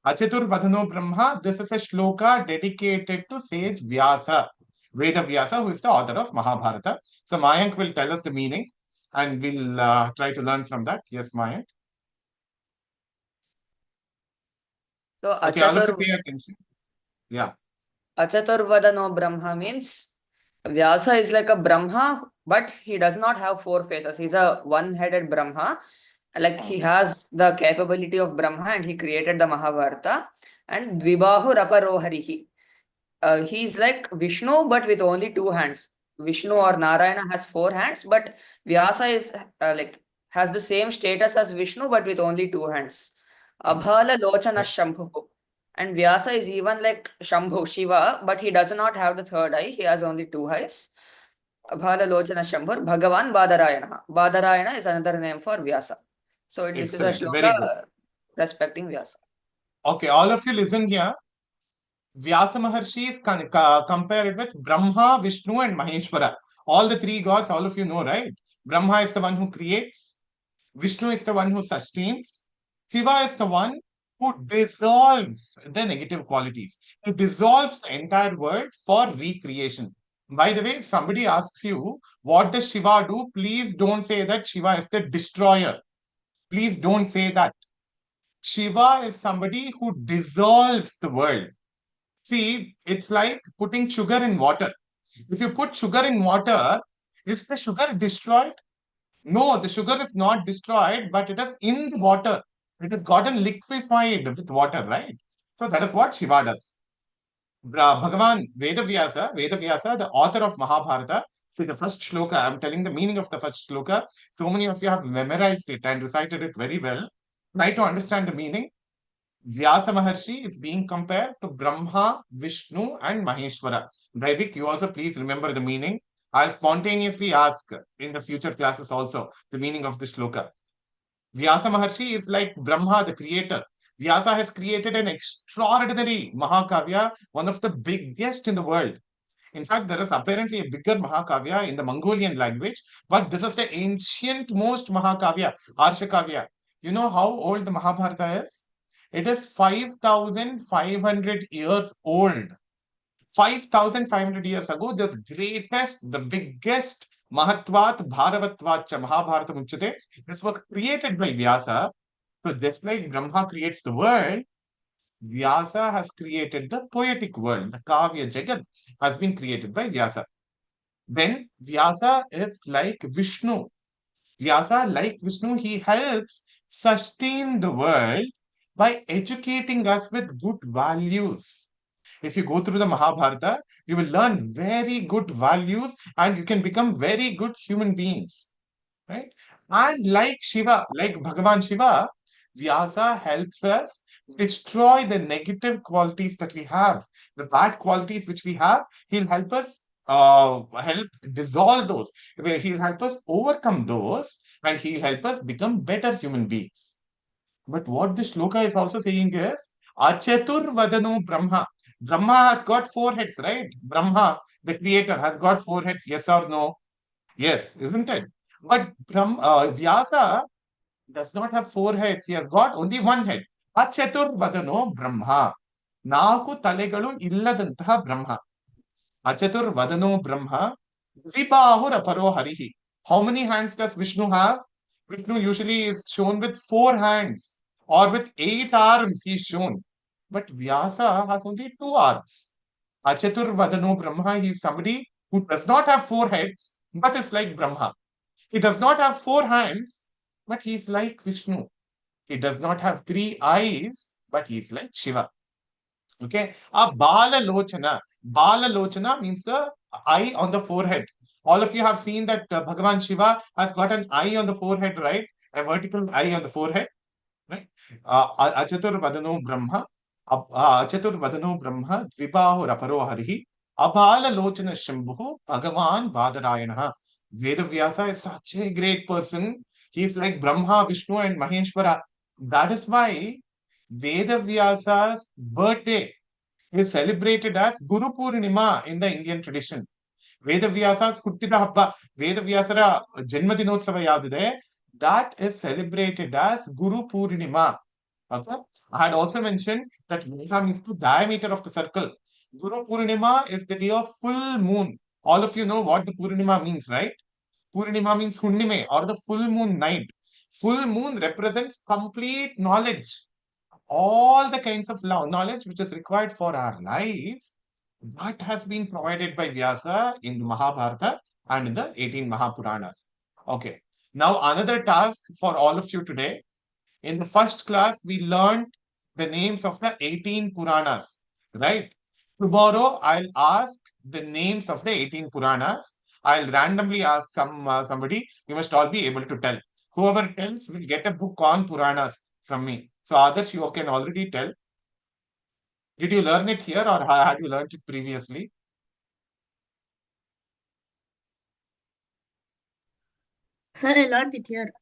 Achatur Vadano Brahma. This is a shloka dedicated to sage Vyasa, Veda Vyasa, who is the author of Mahabharata. So Mayank will tell us the meaning and we'll try to learn from that. Yes, Mayank. So Okay, all of you pay attention. Yeah. Achaturvadano Brahma means Vyasa is like a Brahma, but he does not have four faces. He's a one-headed Brahma. Like he has the capability of Brahma and he created the Mahabharata. And Dvibahu Raparoharihi. He's like Vishnu, but with only two hands. Vishnu or Narayana has four hands, but Vyasa is like has the same status as Vishnu, but with only two hands. Abhala Lochana Shambhu. And Vyasa is even like Shambhu, Shiva, but he does not have the third eye. He has only two eyes. Abhala Lochana Shambhur, Bhagavan Badarayana. Badarayana is another name for Vyasa. So this is a Excellent. Very good. shloka respecting Vyasa. Okay, all of you listen here. Vyasa Maharshi is compared with Brahma, Vishnu, and Maheshwara. All the three gods, all of you know, right? Brahma is the one who creates, Vishnu is the one who sustains, Shiva is the one who dissolves the negative qualities. He dissolves the entire world for recreation. By the way, if somebody asks you, what does Shiva do? Please don't say that Shiva is the destroyer. Please don't say that. Shiva is somebody who dissolves the world. See, it's like putting sugar in water. If you put sugar in water, is the sugar destroyed? No, the sugar is not destroyed, but it is in the water. It has gotten liquefied with water, right? So that is what Shiva does. Bhagavan Vedavyasa, the author of Mahabharata, see the first shloka, I'm telling the meaning of the first shloka. So many of you have memorized it and recited it very well. Try to understand the meaning. Vyasa Maharshi is being compared to Brahma, Vishnu, and Maheshwara. Daivik, you also please remember the meaning. I'll spontaneously ask in the future classes also the meaning of this shloka. Vyasa Maharshi is like Brahma, the creator. Vyasa has created an extraordinary Mahakavya, one of the biggest in the world. In fact, there is apparently a bigger Mahakavya in the Mongolian language, but this is the ancient most Mahakavya, Arshakavya. You know how old the Mahabharata is? It is 5,500 years old. 5,500 years ago, this greatest, the biggest Mahatvat Bharavatvacha Mahabharata Muchate, this was created by Vyasa. So just like Brahma creates the world, Vyasa has created the poetic world. The Kavya Jagat has been created by Vyasa. Then Vyasa is like Vishnu. Vyasa, like Vishnu, he helps sustain the world by educating us with good values. If you go through the Mahabharata, you will learn very good values and you can become very good human beings. Right? And like Shiva, like Bhagavan Shiva, Vyasa helps us destroy the negative qualities that we have, the bad qualities which we have. He'll help us help dissolve those. He'll help us overcome those, and he'll help us become better human beings. But what this shloka is also saying is Achatur Vadano Brahma. Brahma has got four heads, right? Brahma, the creator, has got four heads, yes or no? Yes, isn't it? But Vyasa does not have four heads. He has got only one head. Achatur Vadano Brahma. Naku Talegalu Illadantaha Brahma. Achatur Vadano Brahma. Vibahur Aparo Harihi. How many hands does Vishnu have? Vishnu usually is shown with four hands or with 8 arms he is shown. But Vyasa has only 2 arms. Achatur Vadano Brahma, he is somebody who does not have four heads, but is like Brahma. He does not have four hands, but he is like Vishnu. He does not have 3 eyes, but he is like Shiva. Okay. A Bala Lochana. Bala Lochana means the eye on the forehead. All of you have seen that Bhagavan Shiva has got an eye on the forehead, right? A vertical eye on the forehead, right? Achatur Vadano Brahma. Achatur Vadano Brahma. Dvibahu Raparo Harihi. Abhala Lochana Shambhu. Bhagavan Badarayana. Vedavyasa is such a great person. He is like Brahma, Vishnu, and Maheshwara. That is why Vedavyasa's birthday is celebrated as Guru Purnima in the Indian tradition. Vedavyasa's Huttida Habba, Vedavyasara Janmadinotsava Yavide, that is celebrated as Guru Purnima. Okay. I had also mentioned that Vyasa means the diameter of the circle. Guru Purnima is the day of full moon. All of you know what the Purnima means, right? Purnima means Hunnime or the full moon night. Full moon represents complete knowledge. All the kinds of knowledge which is required for our life, that has been provided by Vyasa in the Mahabharata and in the 18 Mahapuranas. Okay. Now, another task for all of you today. In the first class, we learned the names of the 18 Puranas, right? Tomorrow, I'll ask the names of the 18 Puranas. I'll randomly ask somebody. You must all be able to tell. Whoever tells will get a book on Puranas from me. So, others, you can already tell. Did you learn it here or had you learned it previously? Sir, I learned it here.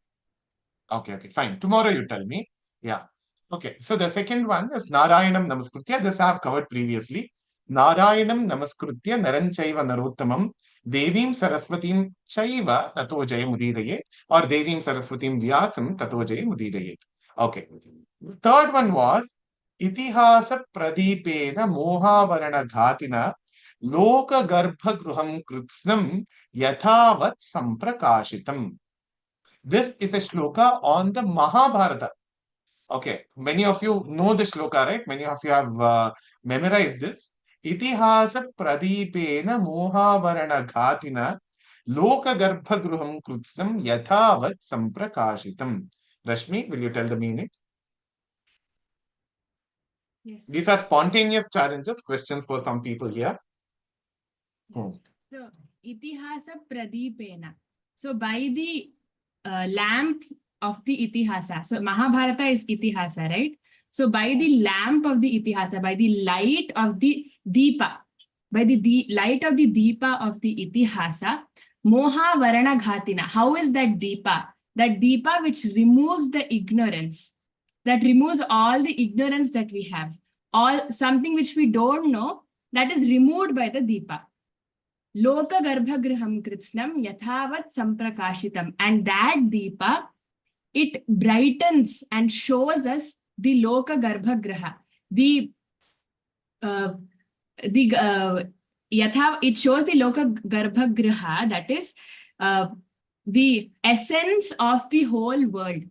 Okay, fine. Tomorrow you tell me. Yeah. Okay, so the second one is Narayanam Namaskritya. This I have covered previously. Narayanam Namaskritya Naranchaiva Narottamam Devim Saraswatim Chaiva Tato Jayamudiraye or Devim Saraswatim Vyasam Tato Jayamudiraye. Okay. The third one was Itihasa Pradipena Mohavarana Ghatina Loka Garbha Gruham Krutsnam Yathavat Samprakashitam. This is a shloka on the Mahabharata. Okay, many of you know the shloka, right? Many of you have memorized this. Itihasa pradipena mohavarana ghatina loka garbha gruham krutsnam yathavat samprakashitam. Rashmi, will you tell the meaning? Yes. These are spontaneous challenges, questions for some people here. So, Itihasa Pradipena. So, by the lamp of the Itihasa. So, Mahabharata is Itihasa, right? So, by the lamp of the Itihasa, by the light of the Deepa, by the light of the Deepa of the Itihasa, Moha Varana Ghatina. How is that Deepa? That Deepa which removes the ignorance, that removes all the ignorance that we have, all something which we don't know, that is removed by the Deepa. Loka Garbhagriham Kritsnam Yathavat Samprakashitam. And that Deepa, it brightens and shows us the Loka Garbhagriha. It shows the Loka Garbhagriha, that is the essence of the whole world.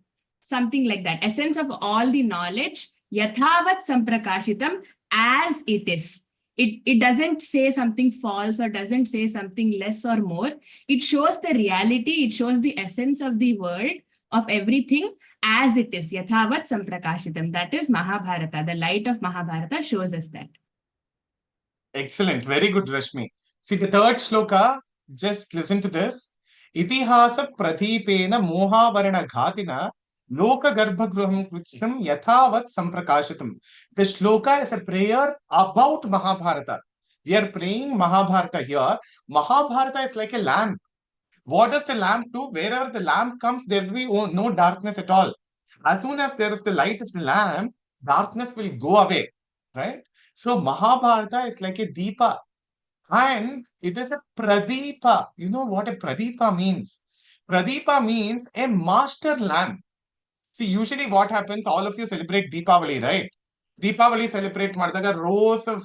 Something like that. Essence of all the knowledge, Yathavat Samprakashitam, as it is. It doesn't say something false or doesn't say something less or more. It shows the reality. It shows the essence of the world, of everything as it is. Yathavat Samprakashitam. That is Mahabharata. The light of Mahabharata shows us that. Excellent. Very good, Rashmi. See, the third shloka, just listen to this. Itihasa pradipena mohavarana ghatina loka garbhagruham kritsnam yathavat samprakashitam. The shloka is a prayer about Mahabharata. We are praying Mahabharata here. Mahabharata is like a lamp. What does the lamp do? Wherever the lamp comes, there will be no darkness at all. As soon as there is the light of the lamp, darkness will go away, right? So Mahabharata is like a deepa and it is a pradeepa. You know what a pradeepa means? Pradeepa means a master lamp. See, usually what happens, all of you celebrate Deepavali, right? Deepavali celebrate Mardaga rows of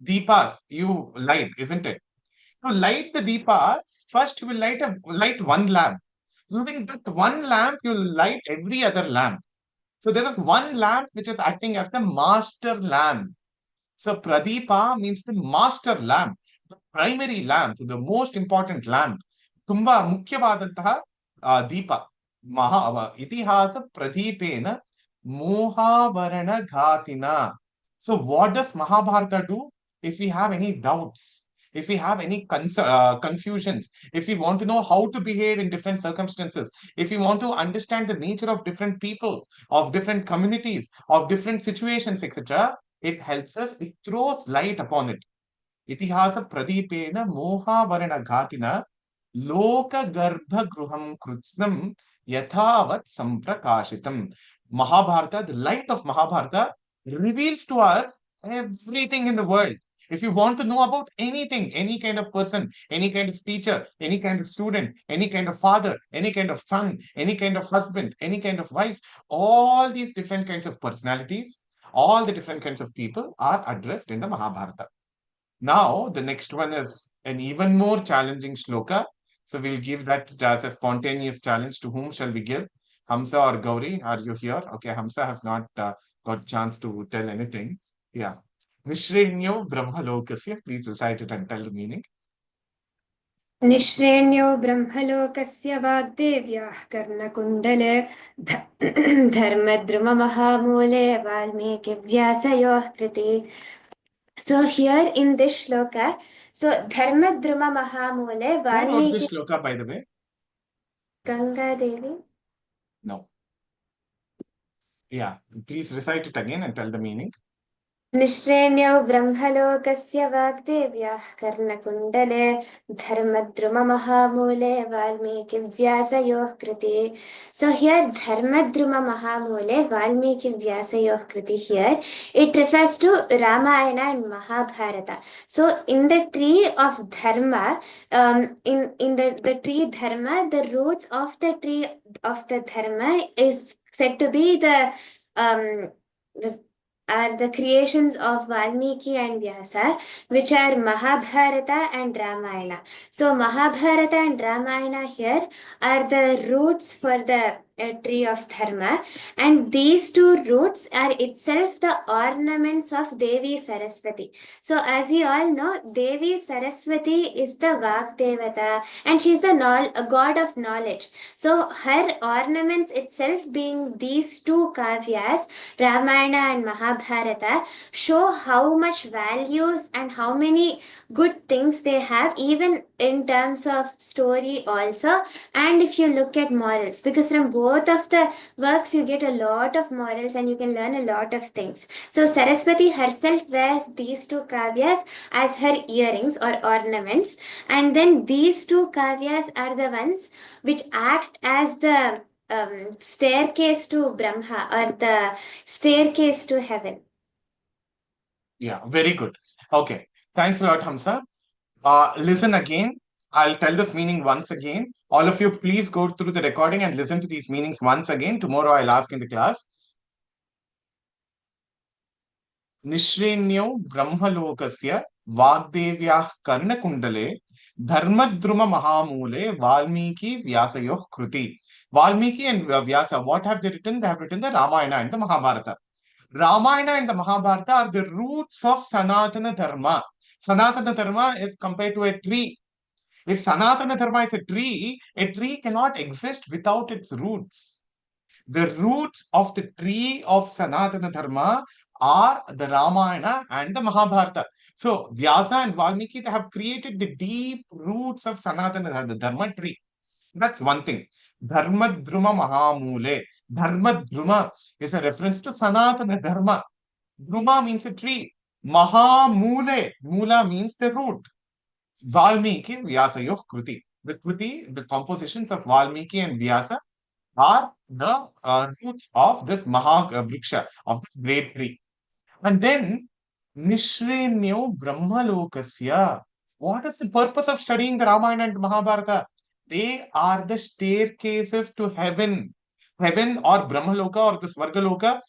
deepas you light, isn't it? To light the deepas, first you will light one lamp. Using that one lamp, you will light every other lamp. So there is one lamp which is acting as the master lamp. So Pradeepa means the master lamp, the primary lamp, the most important lamp. Tumba mukhyawadantaha deepa. Itihasa Pradeepena Mohavarana Ghatina. So what does Mahabharata do? If we have any doubts, if we have any confusions, if we want to know how to behave in different circumstances, if we want to understand the nature of different people, of different communities, of different situations, etc., it helps us, it throws light upon it. Itihasa pradipena mohavarana ghatina loka garbha gruham krutsnam yathavat samprakashitam. Mahabharata, the light of Mahabharata reveals to us everything in the world. If you want to know about anything, any kind of person, any kind of teacher, any kind of student, any kind of father, any kind of son, any kind of husband, any kind of wife, all these different kinds of personalities, all the different kinds of people are addressed in the Mahabharata. Now, the next one is an even more challenging shloka. So we'll give that as a spontaneous challenge. To whom shall we give? Hamsa or Gauri? Are you here? Okay, Hamsa has not got chance to tell anything. Yeah. Nishrenyo Brahmalokasya. Please recite it and tell the meaning. निःश्रेण्यो ब्रह्मलोकस्य वाग्देव्याः कर्णकुण्डले धर्मद्रुममहामूले वाल्मीकिव्यासयोः कृते. So here in this shloka, so Dharmadruma Mahamule Who wrote Valmiki this shloka, by the way? Ganga Devi. No. Yeah, please recite it again and tell the meaning. निःश्रेण्यो ब्रह्मलोकस्य वाग्देव्याः कर्णकुण्डले धर्मद्रुममहामूले वाल्मीकिव्यासयोः कृते. So here Dharmadruma Valmiki-Vyasayoh Kriti here, it refers to Ramayana and Mahabharata. So in the tree of Dharma, in the tree Dharma, the roots of the tree of the Dharma is said to be are the creations of Valmiki and Vyasa, which are Mahabharata and Ramayana. So Mahabharata and Ramayana here are the roots for the tree of Dharma, and these two roots are itself the ornaments of Devi Saraswati. So as you all know, Devi Saraswati is the Vagdevata, and she is the god of knowledge. So her ornaments itself being these two kavyas, Ramayana and Mahabharata, show how much values and how many good things they have, even in terms of story also, and if you look at morals, because from both of the works you get a lot of morals and you can learn a lot of things. So Saraswati herself wears these two kavyas as her earrings or ornaments, and then these two kavyas are the ones which act as the staircase to Brahma, or the staircase to heaven. Yeah, very good. Okay, thanks a lot, Hamsa. Listen again. I'll tell this meaning once again. All of you, please go through the recording and listen to these meanings once again. Tomorrow I'll ask in the class. Nishrenyo Brahmalokasya Vagdevyah Karnakundale Dharmadruma Mahamule Valmiki Vyasayoh Kruti. Valmiki and Vyasa, what have they written? They have written the Ramayana and the Mahabharata. Ramayana and the Mahabharata are the roots of Sanatana Dharma. Sanatana Dharma is compared to a tree. If Sanatana Dharma is a tree cannot exist without its roots. The roots of the tree of Sanatana Dharma are the Ramayana and the Mahabharata. So, Vyasa and Valmiki, they have created the deep roots of Sanatana Dharma tree. That's one thing. Dharmadruma Mahamule. Dharmadruma is a reference to Sanatana Dharma. Druma means a tree. Mahamule. Mula means the root. Valmiki Vyasayoh Kruti. The Kruti, the compositions of Valmiki and Vyasa, are the roots of this Vriksha, of this great tree. And then, Nishrenyo Brahmalokasya. What is the purpose of studying the Ramayana and Mahabharata? They are the staircases to heaven. Heaven or Brahmaloka or the Svargaloka.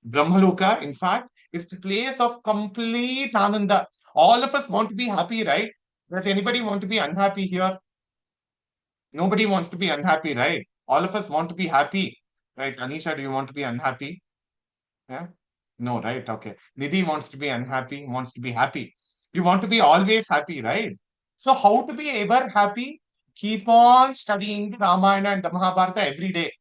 Brahmaloka, in fact, is the place of complete Ananda. All of us want to be happy, right? Does anybody want to be unhappy here? Nobody wants to be unhappy, right? All of us want to be happy, right? Anisha, do you want to be unhappy? Yeah? No, right? Okay. Nidhi wants to be unhappy, wants to be happy. You want to be always happy, right? So how to be ever happy? Keep on studying the Ramayana and the Mahabharata every day.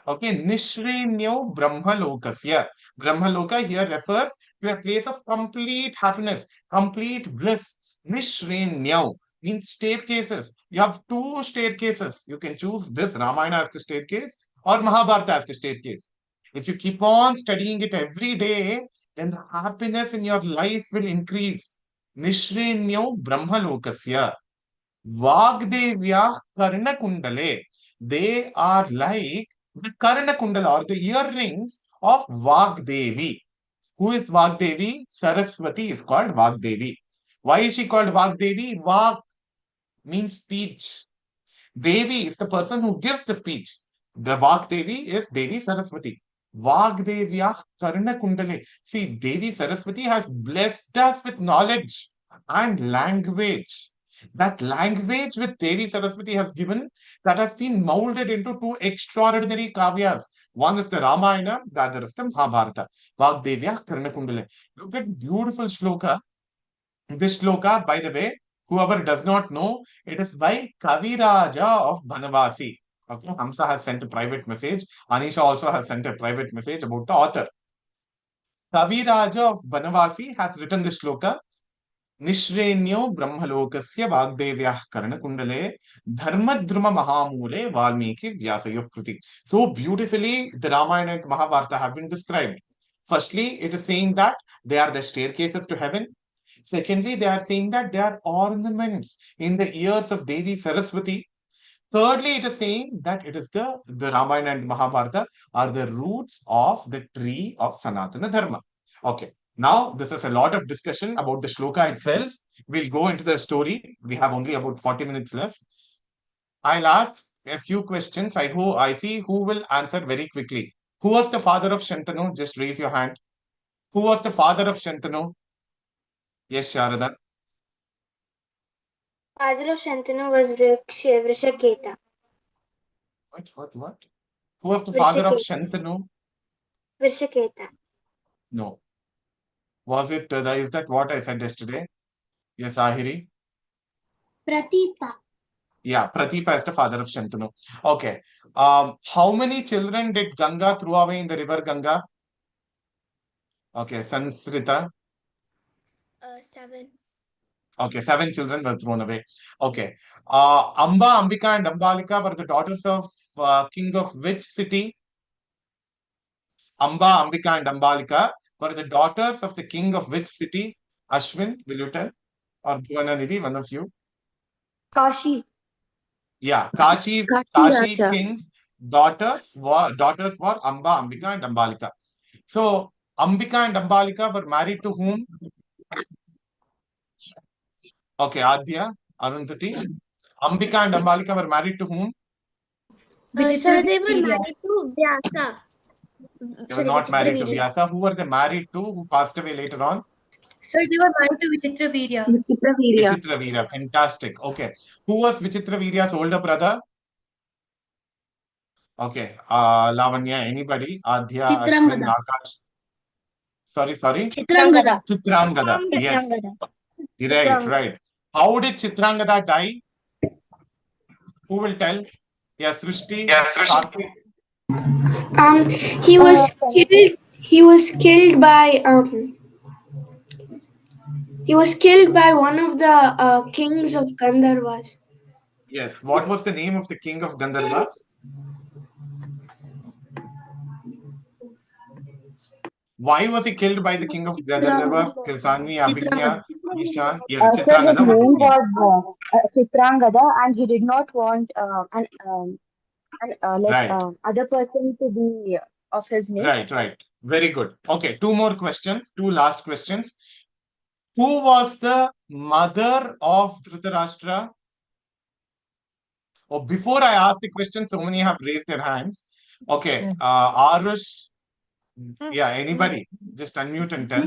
Okay, Nishrenyo Brahmalokasya. Brahmaloka here refers to a place of complete happiness, complete bliss. Nishrenyo means staircases. You have two staircases. You can choose this Ramayana as the staircase or Mahabharata as the staircase. If you keep on studying it every day, then the happiness in your life will increase. Nishrenyo Brahmalokasya. Vagdevyah Karna Kundale. They are like the Karna Kundala or the earrings of Vagdevi. Who is Vagdevi? Saraswati is called Vagdevi. Why is she called Vagdevi? Vag means speech. Devi is the person who gives the speech. The Vagdevi is Devi Saraswati. Vagdevya Karna Kundale. See, Devi Saraswati has blessed us with knowledge and language. That language which Devi Saraswati has given, that has been molded into two extraordinary kavyas. One is the Ramayana, the other is the Mahabharata. Vagdevya Karna Kundale. Look at beautiful shloka. This shloka, by the way, whoever does not know, it is by Kaviraja of Banavasi. Okay, Hamsa has sent a private message. Anisha also has sent a private message about the author. Kaviraja of Banavasi has written this shloka. Nishrenyo Brahmalokasya Vagdevyah Karanakundale Dharmadhruma Mahamule Valmiki Vyasayoh Kruti. So beautifully, the Ramayana and Mahabharata have been described. Firstly, it is saying that they are the staircases to heaven. Secondly, they are saying that they are ornaments in the ears of Devi Saraswati. Thirdly, it is saying that it is the Ramayana and Mahabharata are the roots of the tree of Sanatana Dharma. Okay, now this is a lot of discussion about the shloka itself. We'll go into the story. We have only about 40 minutes left. I'll ask a few questions. I see who will answer very quickly. Who was the father of Shantanu? Just raise your hand. Who was the father of Shantanu? Yes, Sharada. Father of Shantanu was Vrishaketa. What? Who was the father of Shantanu? Vrishaketa. No. Was it, is that what I said yesterday? Yes, Ahiri? Pratipa. Yeah, Pratipa is the father of Shantanu. Okay. How many children did Ganga throw away in the river Ganga? Okay, Sansrita. 7. Okay, 7 children were thrown away. Okay. Amba, Ambika, and Ambalika were the daughters of king of which city? Amba, Ambika, and Ambalika were the daughters of the king of which city? Ashwin, will you tell? Or Bhuvananidhi, one of you? Kashi. Yeah, Kashi Raja. king's daughters were Amba, Ambika, and Ambalika. So Ambika and Ambalika were married to whom? Okay, Adya, Arundhati. Ambika and Ambalika were married to whom? Sir, they were married to Vyasa. They were not married to Vyasa. Who were they married to? Who passed away later on? Sir, they were married to Vichitravirya. Vichitravirya. Fantastic. Okay. Who was Vichitravirya's older brother? Okay. Lavanya, anybody? Adya, Ashwin, Chitrangada. Akash. Sorry. Chitrangada. Chitrangada. Yes. Right. How did Chitrangada die? Who will tell? Yeah, Srishti, Karthik. He was killed. He was killed by one of the kings of Gandharvas. Yes. What was the name of the king of Gandharvas? Why was he killed by the king of Gandharvas? Kilsanvi, Abhignya, Ishan. Yeah, Sir, his Chitrangada was his name name. was Chitrangada, and he did not want Right. other person to be of his name. Right. Very good. Okay, 2 more questions. 2 last questions. Who was the mother of Dhritarashtra? Oh, before I ask the question, so many have raised their hands. Okay, Arush. Yeah, anybody? Just unmute and tell.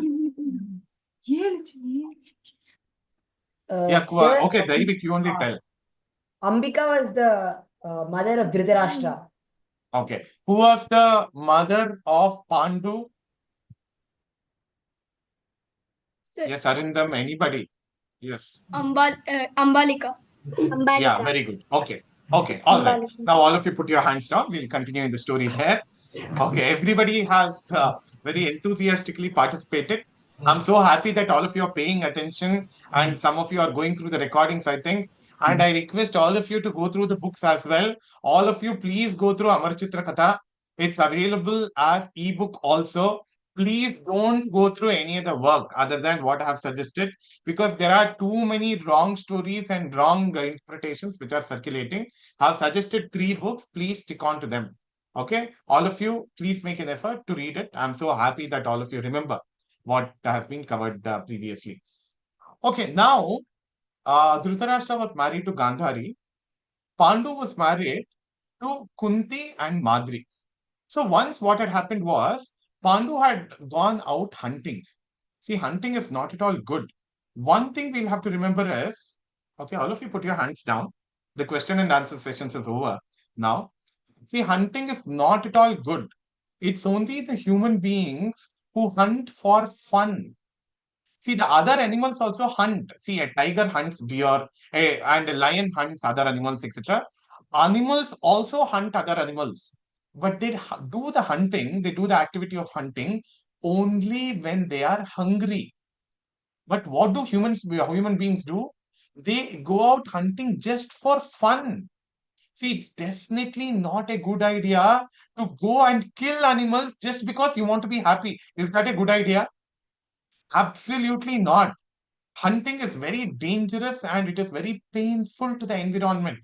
Yeah, Sir, okay, Daivik, you only tell. Ambika was the mother of Dhritarashtra. Okay. Who was the mother of Pandu? Sir. Yes, Arindam, anybody? Yes. Ambalika. Yeah, very good. Okay. All right. Now, all of you put your hands down. We'll continue in the story there. Okay. Everybody has very enthusiastically participated. I'm so happy that all of you are paying attention and some of you are going through the recordings, I think. And I request all of you to go through the books as well. All of you, please go through Amar Chitra Katha. It's available as ebook also. Please don't go through any other work other than what I have suggested, because there are too many wrong stories and wrong interpretations which are circulating. I've suggested 3 books. Please stick on to them. Okay. All of you, please make an effort to read it. I'm so happy that all of you remember what has been covered previously. Okay, now Dhritarashtra was married to Gandhari. Pandu was married to Kunti and Madri. So once what had happened was Pandu had gone out hunting. See, hunting is not at all good. One thing we'll have to remember is, okay, all of you put your hands down. The question and answer sessions is over now. See, hunting is not at all good. It's only the human beings who hunt for fun. See, the other animals also hunt. See, a tiger hunts deer, and a lion hunts other animals, etc. Animals also hunt other animals, but they do the hunting, they do the activity of hunting only when they are hungry. But what do human beings do? They go out hunting just for fun. See, it's definitely not a good idea to go and kill animals just because you want to be happy. Is that a good idea? Absolutely not. Hunting is very dangerous and it is very painful to the environment.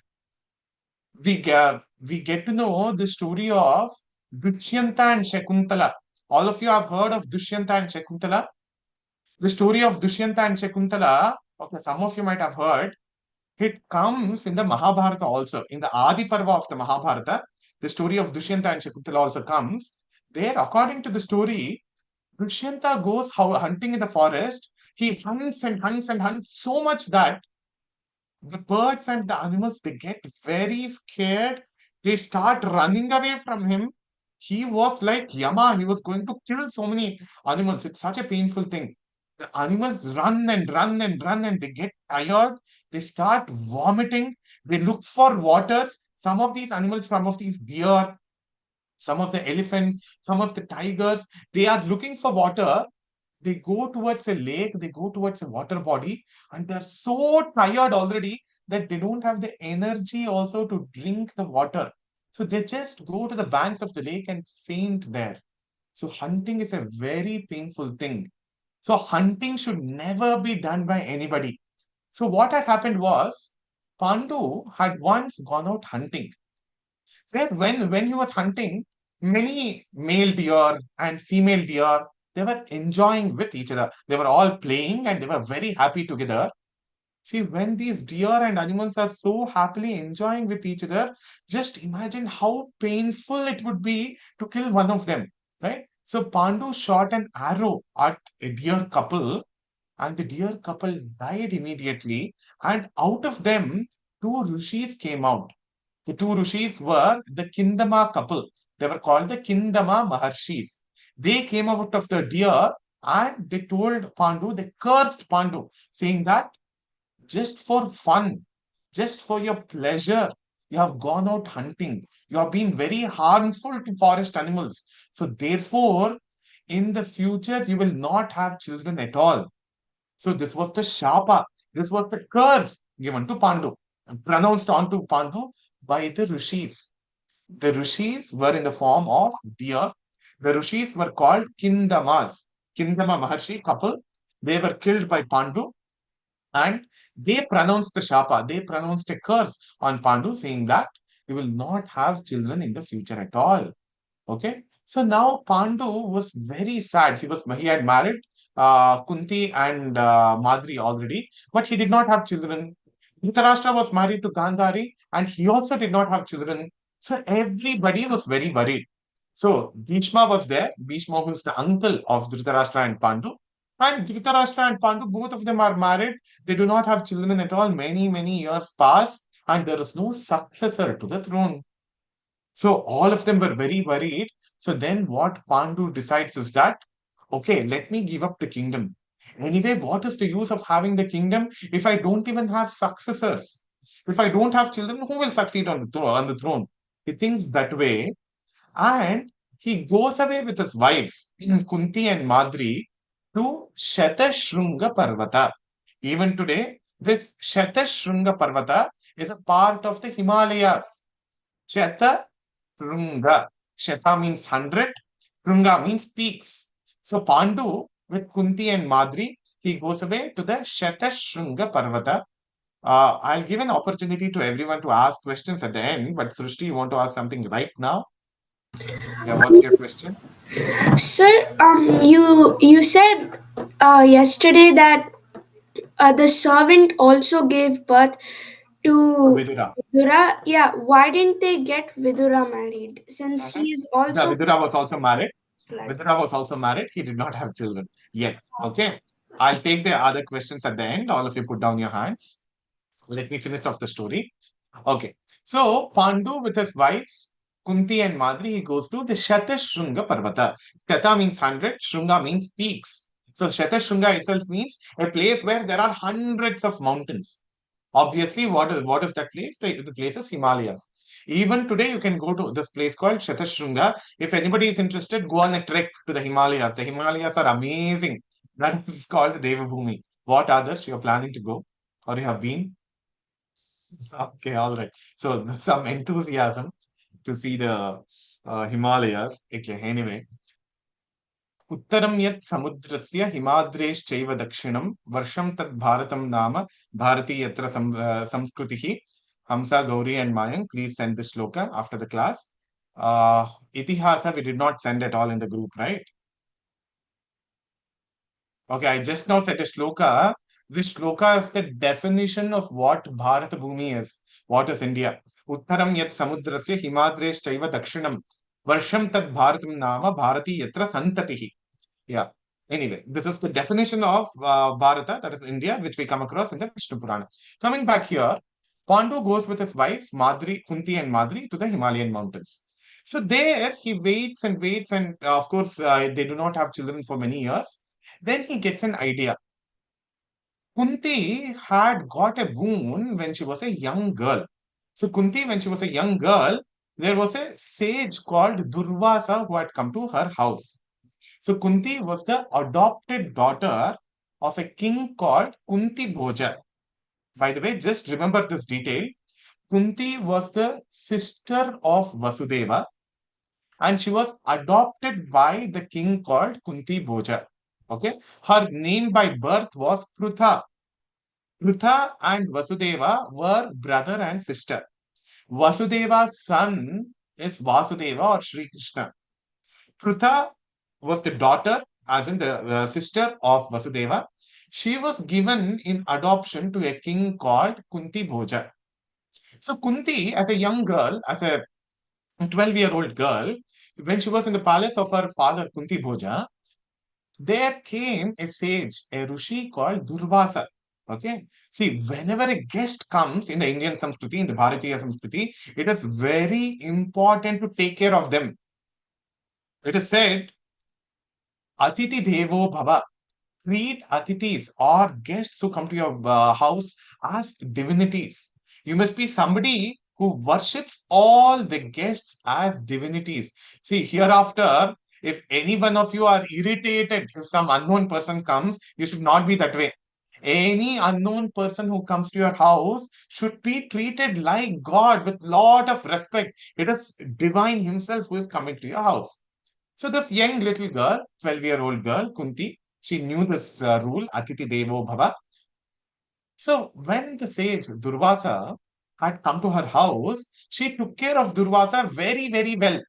We get to know the story of Dushyanta and Shakuntala. All of you have heard of Dushyanta and Shakuntala. The story of Dushyanta and Shakuntala, okay, some of you might have heard, it comes in the Mahabharata also. In the Adi Parva of the Mahabharata, the story of Dushyanta and Shakuntala also comes. There, according to the story, Dushyanta goes hunting in the forest. He hunts and hunts and hunts so much that the birds and the animals, they get very scared. They start running away from him. He was like Yama. He was going to kill so many animals. It's such a painful thing. The animals run and run and run and they get tired. They start vomiting. They look for water. Some of these animals, some of these deer, some of the elephants, some of the tigers, they are looking for water. They go towards a lake, they go towards a water body, and they're so tired already that they don't have the energy also to drink the water. So they just go to the banks of the lake and faint there. So hunting is a very painful thing. So hunting should never be done by anybody. So what had happened was Pandu had once gone out hunting. Where when he was hunting, many male deer and female deer, they were enjoying with each other. They were all playing and they were very happy together. See, when these deer and animals are so happily enjoying with each other, just imagine how painful it would be to kill one of them, right? So Pandu shot an arrow at a deer couple, and the deer couple died immediately. And out of them, two rishis came out. The two rishis were the Kindama couple. They were called the Kindama Maharshis. They came out of the deer and they told Pandu, they cursed Pandu, saying that just for fun, just for your pleasure, you have gone out hunting. You have been very harmful to forest animals. So therefore, in the future, you will not have children at all. So this was the shapa. This was the curse given to Pandu, pronounced onto Pandu by the rishis. The rishis were in the form of deer. The rishis were called Kindamas. Kindama Maharshi couple. They were killed by Pandu and they pronounced the shapa. They pronounced a curse on Pandu saying that he will not have children in the future at all. Okay. So now Pandu was very sad. He had married Kunti and Madri already, but he did not have children. Dhritarashtra was married to Gandhari and he also did not have children. So everybody was very worried. So Bhishma was there. Bhishma was the uncle of Dhritarashtra and Pandu. And Dhritarashtra and Pandu, both of them are married. They do not have children at all. Many, many years pass and there is no successor to the throne. So all of them were very worried. So then what Pandu decides is that, okay, let me give up the kingdom. Anyway, what is the use of having the kingdom if I don't even have successors? If I don't have children, who will succeed on the throne? He thinks that way and he goes away with his wives, Kunti and Madri, to Shatashringa Parvata. Even today, this Shatashringa Parvata is a part of the Himalayas. Shrunga. Shata means 100. Shrunga means peaks. So Pandu with Kunti and Madri, he goes away to the Shatashringa Parvata. I'll give an opportunity to everyone to ask questions at the end, but Srishti, you want to ask something right now? Yeah, what's your question? Sir, you said yesterday that the servant also gave birth to Vidura. Vidura. Yeah, why didn't they get Vidura married? Since he is Yeah, also Vidura was also married. blood. Vidura was also married. He did not have children yet. Okay. I'll take the other questions at the end. All of you put down your hands. Let me finish off the story. Okay. So Pandu with his wives, Kunti and Madri, he goes to the Shatashunga Parvata. Shata means 100, Shunga means peaks. So Shatashunga itself means a place where there are hundreds of mountains. Obviously, what is that place? The place is Himalayas. Even today, you can go to this place called Shatashunga. If anybody is interested, go on a trek to the Himalayas. The Himalayas are amazing. That is called Devabhumi. What others you're planning to go or you have been? Okay, all right. So some enthusiasm to see the Himalayas. Okay, anyway. उत्तरं यत् समुद्रस्य हिमाद्रेश्चैव दक्षिणं वर्षं तद् भारतं नाम भारती यत्र संस्कृतिः Hamsa, Gauri and Mayank, please send the shloka after the class. Itihasa, we did not send at all in the group, right? Okay, I just now said a shloka. This shloka is the definition of what Bharata Bhumi is. What is India? Uttaram yat samudrasya himadresh dakshinam. Varsham tad bharatam nama bharati yatra santatihi. Yeah. Anyway, this is the definition of Bharata, that is India, which we come across in the Vishnu Purana. Coming back here, Pandu goes with his wives, Madri, Kunti and Madri, to the Himalayan mountains. So there he waits and waits, and of course, they do not have children for many years. Then he gets an idea. Kunti had got a boon when she was a young girl. So Kunti, when she was a young girl, there was a sage called Durvasa who had come to her house. So Kunti was the adopted daughter of a king called Kunti Bhoja. By the way, just remember this detail. Kunti was the sister of Vasudeva and she was adopted by the king called Kunti Bhoja. Okay. Her name by birth was Prutha. Prutha and Vasudeva were brother and sister. Vasudeva's son is Vasudeva or Sri Krishna. Prutha was the daughter, as in the sister of Vasudeva. She was given in adoption to a king called Kunti Bhoja. So Kunti, as a young girl, as a 12-year-old girl, when she was in the palace of her father Kunti Bhoja, there came a sage, a Rishi called Durvasa. Okay. See, whenever a guest comes in the Indian Samskriti, in the Bharatiya Samskriti, it is very important to take care of them. It is said, Atiti Devo Bhava. Treat atitis or guests who come to your house as divinities. You must be somebody who worships all the guests as divinities. See, hereafter, if any one of you are irritated if some unknown person comes, you should not be that way. Any unknown person who comes to your house should be treated like God with lot of respect. It is divine himself who is coming to your house. So this young little girl, 12-year-old girl, Kunti, she knew this rule, Atiti Devo Bhava. So when the sage Durvasa had come to her house, she took care of Durvasa very, very well.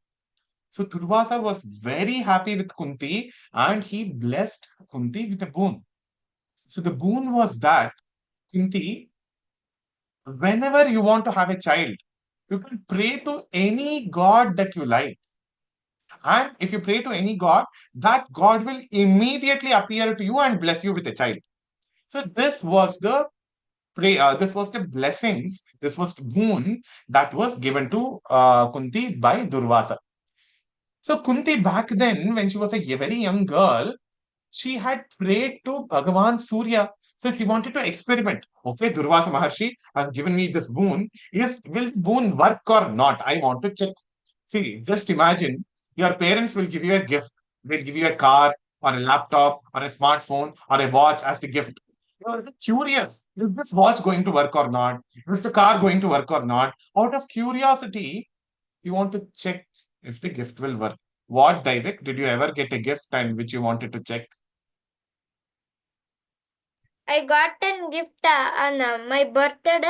So Durvasa was very happy with Kunti and he blessed Kunti with a boon. So the boon was that, Kunti, whenever you want to have a child, you can pray to any god that you like. And if you pray to any god, that god will immediately appear to you and bless you with a child. So this was the this was the blessings, this was the boon that was given to Kunti by Durvasa. So Kunti back then, when she was a very young girl, she had prayed to Bhagavan Surya. So she wanted to experiment. Okay, Durvasa Maharshi has given me this boon. Yes, will boon work or not? I want to check. See, just imagine your parents will give you a gift. They'll give you a car or a laptop or a smartphone or a watch as the gift. You're curious. Is this watch going to work or not? Is the car going to work or not? Out of curiosity, you want to check if the gift will work. What, Daivik, did you ever get a gift and which you wanted to check? I got a gift on my birthday,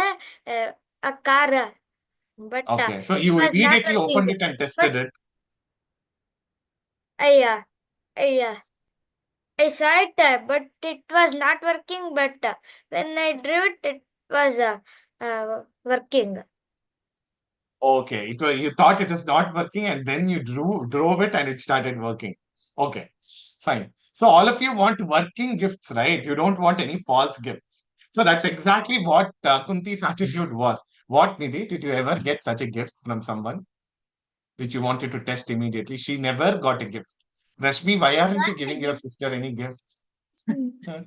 a car, but Okay, so you it was not immediately working. opened it and tested it. Yeah, yeah. I saw it, but it was not working. But when I drew it, it was working. Okay, you thought it is not working, and then you drove it, and it started working. Okay, fine. So all of you want working gifts, right? You don't want any false gifts. So that's exactly what Kunti's attitude was. What, Nidhi, did you ever get such a gift from someone which you wanted to test immediately? She never got a gift. Rashmi, why aren't you giving your sister any gifts? Huh?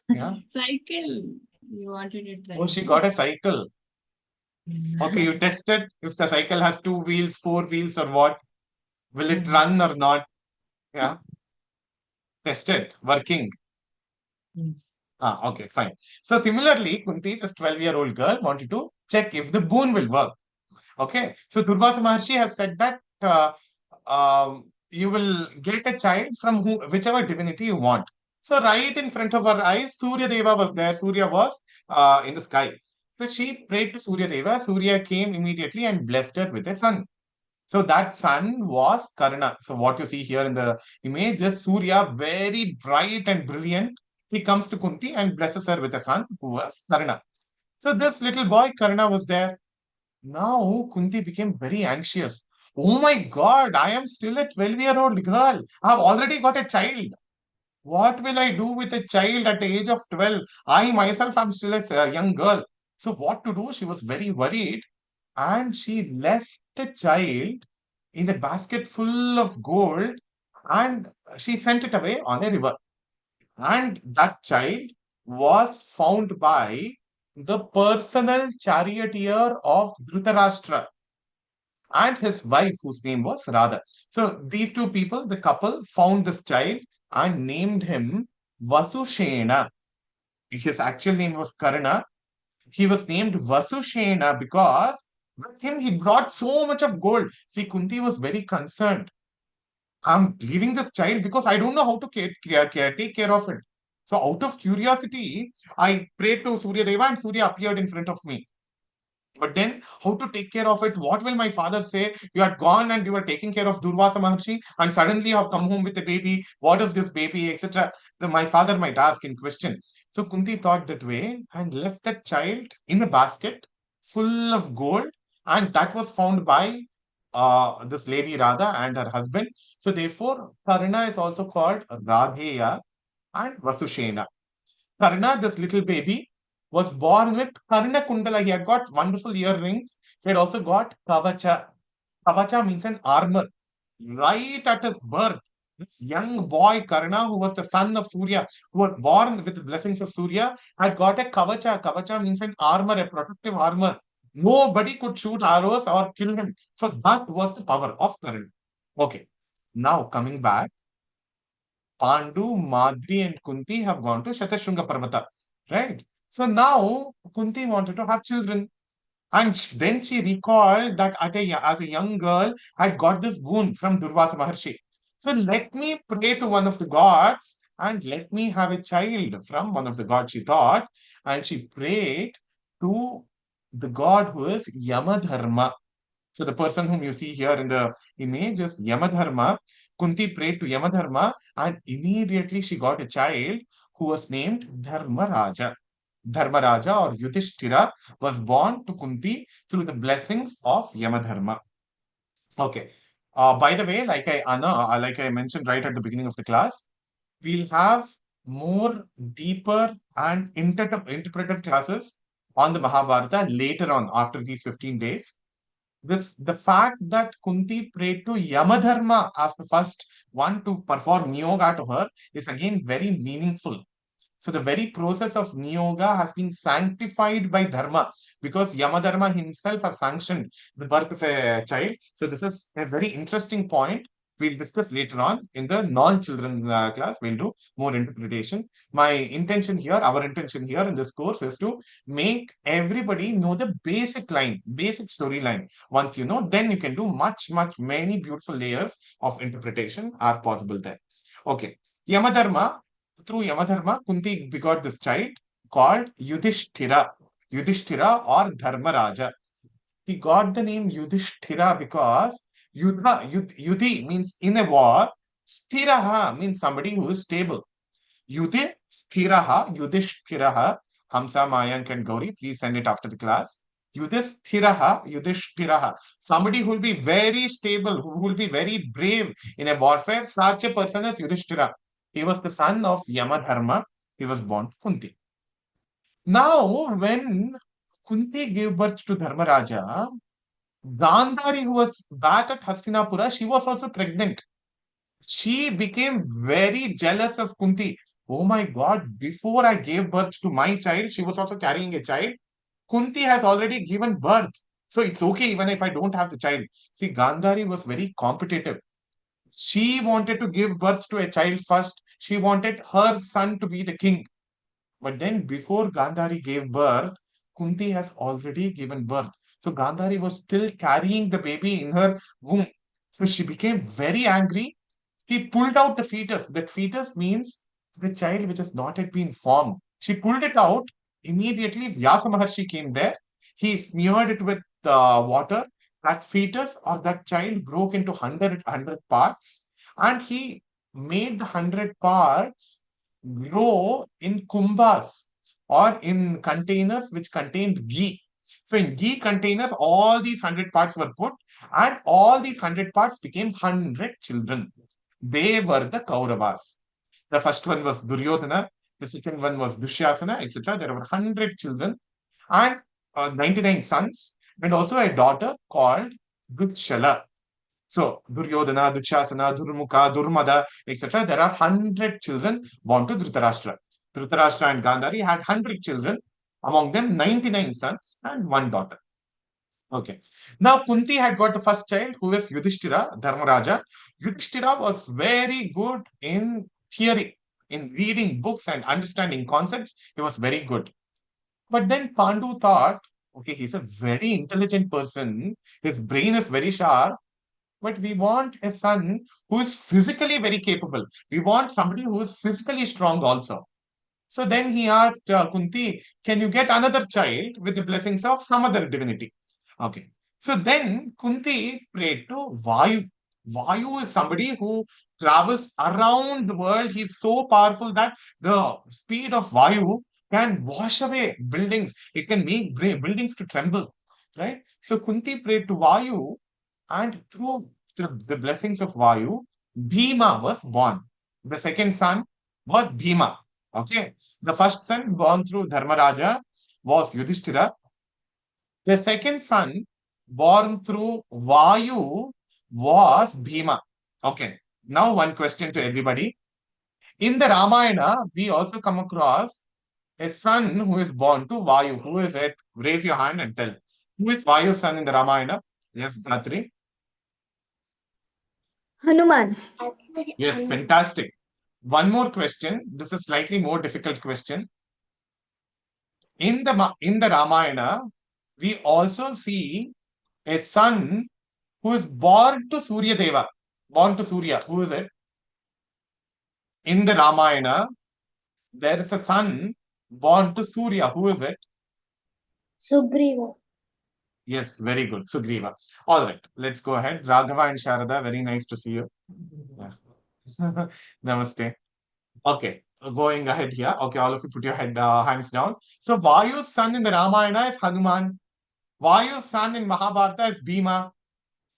Yeah. Cycle. You wanted to try. Oh, she got a cycle. Okay, you tested if the cycle has 2 wheels, 4 wheels, or what? Will it run or not? Yeah. Tested, working. Yes. Okay, fine. So similarly, Kunti, this 12-year-old girl, wanted to check if the boon will work. Okay. So Durvasa Maharshi has said that you will get a child from whichever divinity you want. So right in front of her eyes, Surya Deva was there. Surya was in the sky. So she prayed to Surya Deva. Surya came immediately and blessed her with a son. So that sun was Karna. So what you see here in the image is Surya, very bright and brilliant. He comes to Kunti and blesses her with a son who was Karna. So this little boy Karna was there. Now Kunti became very anxious. Oh my God, I am still a 12-year-old girl. I have already got a child. What will I do with a child at the age of 12? I myself am still a young girl. So what to do? She was very worried, and she left the child in a basket full of gold, and she sent it away on a river. And that child was found by the personal charioteer of Dhritarashtra and his wife, whose name was Radha. So these two people, the couple, found this child and named him Vasushena. His actual name was Karna. He was named Vasushena because with him he brought so much of gold. See, Kunti was very concerned. I'm leaving this child because I don't know how to take care of it. So out of curiosity, I prayed to Surya Deva, and Surya appeared in front of me. But then, how to take care of it? What will my father say? You had gone and you were taking care of Durvasa Maharshi, and suddenly you have come home with a baby. What is this baby, etc.? My father might ask in question. So Kunti thought that way and left that child in a basket full of gold, and that was found by this lady Radha and her husband. So therefore, Karna is also called Radheya and Vasushena. Karna, this little baby, was born with Karna Kundala. He had got wonderful earrings. He had also got Kavacha. Kavacha means an armor. Right at his birth, this young boy Karna, who was the son of Surya, who was born with the blessings of Surya, had got a Kavacha. Kavacha means an armor, a protective armor. Nobody could shoot arrows or kill him. So that was the power of Karna. Okay. Now coming back, Pandu, Madri, and Kunti have gone to Shatashunga Parvata, right? So now Kunti wanted to have children. And then she recalled that as a young girl, had got this boon from Durvasa Maharshi. So let me pray to one of the gods and let me have a child from one of the gods, she thought. And she prayed to the god who is Yamadharma. So the person whom you see here in the image is Yamadharma. Kunti prayed to Yamadharma, and immediately she got a child who was named Dharmaraja. Dharmaraja or Yudhishthira was born to Kunti through the blessings of Yamadharma. Okay. By the way, like I mentioned right at the beginning of the class, we'll have more deeper and interpretive classes on the Mahabharata later on after these 15 days. The fact that Kunti prayed to Yamadharma as the first one to perform niyoga to her is again very meaningful. So the very process of niyoga has been sanctified by dharma because Yamadharma himself has sanctioned the birth of a child. So this is a very interesting point. We'll discuss later on in the non-children class. We'll do more interpretation. My intention here, our intention here in this course is to make everybody know the basic storyline. Once you know, then you can do many beautiful layers of interpretation are possible there. Okay. Yamadharma, through Yamadharma, Kunti begot this child called Yudhishthira or Dharmaraja. He got the name Yudhishthira because Yudhi means in a war. Sthiraha means somebody who is stable. Yudhishthiraha, Yudhishthiraha, Hamsa, Mayank and Gauri, please send it after the class. Yudhishthiraha, somebody who will be very stable, who will be very brave in a warfare. Such a person is Yudhishthira. He was the son of Yamadharma. He was born to Kunti. Now, when Kunti gave birth to Dharmaraja, Gandhari, who was back at Hastinapura, she was also pregnant. She became very jealous of Kunti. Oh my God, before I gave birth to my child, she was also carrying a child. Kunti has already given birth. So it's okay even if I don't have the child. See, Gandhari was very competitive. She wanted to give birth to a child first. She wanted her son to be the king. But then before Gandhari gave birth, Kunti has already given birth. So Gandhari was still carrying the baby in her womb. So she became very angry. She pulled out the fetus. That fetus means the child which has not yet been formed. She pulled it out. Immediately, Vyasa Maharshi came there. He smeared it with water. That fetus or that child broke into 100 parts. And he made the 100 parts grow in kumbhas or in containers which contained ghee. So in ghee containers, all these 100 parts were put and all these 100 parts became 100 children. They were the Kauravas. The first one was Duryodhana, the second one was Dushyasana, etc. There were 100 children and 99 sons and also a daughter called Dutshala. So, Duryodhana, Dushasana, Durmukha, Durmada, etc. There are 100 children born to Dhritarashtra. Dhritarashtra and Gandhari had 100 children, among them 99 sons and one daughter. Okay. Now, Kunti had got the first child, who was Yudhishthira, Dharmaraja. Yudhishthira was very good in theory, in reading books and understanding concepts. He was very good. But then Pandu thought, okay, he's a very intelligent person. His brain is very sharp. But we want a son who is physically very capable. We want somebody who is physically strong also. So then he asked Kunti, can you get another child with the blessings of some other divinity? Okay. So then Kunti prayed to Vayu. Vayu is somebody who travels around the world. He's so powerful that the speed of Vayu can wash away buildings. It can make buildings to tremble. Right? So Kunti prayed to Vayu, and through the blessings of Vayu, Bhima was born. The second son was Bhima. Okay. The first son born through Dharmaraja was Yudhishthira. The second son born through Vayu was Bhima. Okay. Now one question to everybody. In the Ramayana, we also come across a son who is born to Vayu. Who is it? Raise your hand and tell. Who is Vayu's son in the Ramayana? Yes, Gatri. Hanuman. Yes, fantastic. One more question. This is slightly more difficult question. In the Ramayana, we also see a son who is born to Surya Deva, born to Surya. Who is it? In the Ramayana, there is a son born to Surya. Who is it? Sugriva. Yes, very good. Sugriva. All right, let's go ahead. Raghava and Sharada, very nice to see you. Yeah. Namaste. Okay, going ahead here. Okay, all of you put your hands down. So Vayu's son in the Ramayana is Hanuman. Vayu's son in Mahabharata is Bhima.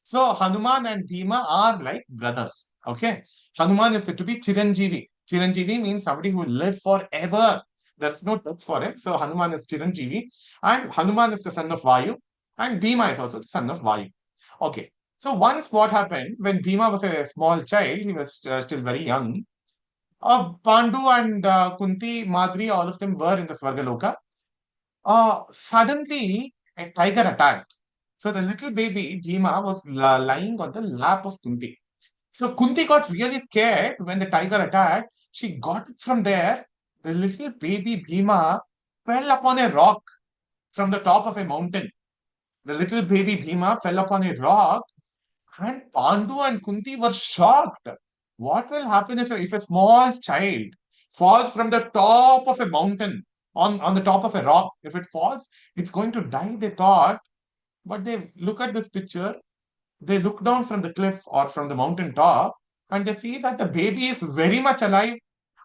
So Hanuman and Bhima are like brothers. Okay, Hanuman is said to be Chiranjeevi. Chiranjeevi means somebody who will live forever. There's no death for him. So Hanuman is Chiranjeevi, and Hanuman is the son of Vayu, and Bhima is also the son of Vayu. Okay. So once what happened when Bhima was a small child, he was still very young. Pandu and Kunti, Madri, all of them were in the Swargaloka. Suddenly, a tiger attacked. So the little baby Bhima was lying on the lap of Kunti. So Kunti got really scared when the tiger attacked. She got it from there. The little baby Bhima fell upon a rock from the top of a mountain. The little baby Bhima fell upon a rock, and Pandu and Kunti were shocked. What will happen if a small child falls from the top of a mountain on the top of a rock? If it falls, it's going to die, they thought. But they look at this picture, they look down from the cliff or from the mountain top, and they see that the baby is very much alive,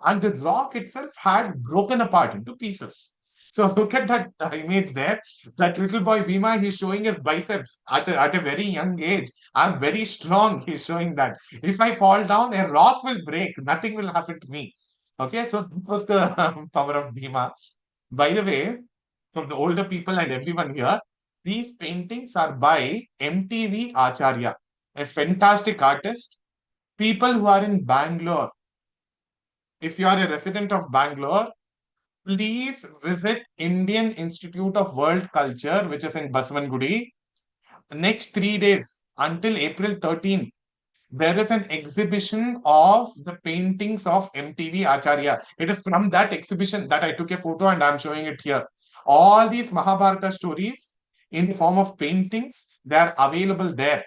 and the rock itself had broken apart into pieces. So look at that image there. That little boy Bhima, he's showing his biceps at a very young age. I'm very strong. He's showing that. If I fall down, a rock will break. Nothing will happen to me. Okay, so that was the power of Bhima. By the way, from the older people and everyone here, these paintings are by MTV Acharya, a fantastic artist. People who are in Bangalore, if you are a resident of Bangalore, please visit Indian Institute of World Culture, which is in Basavangudi. The next 3 days until April 13th, there is an exhibition of the paintings of MTV Acharya. It is from that exhibition that I took a photo and I'm showing it here. All these Mahabharata stories in the form of paintings, they are available there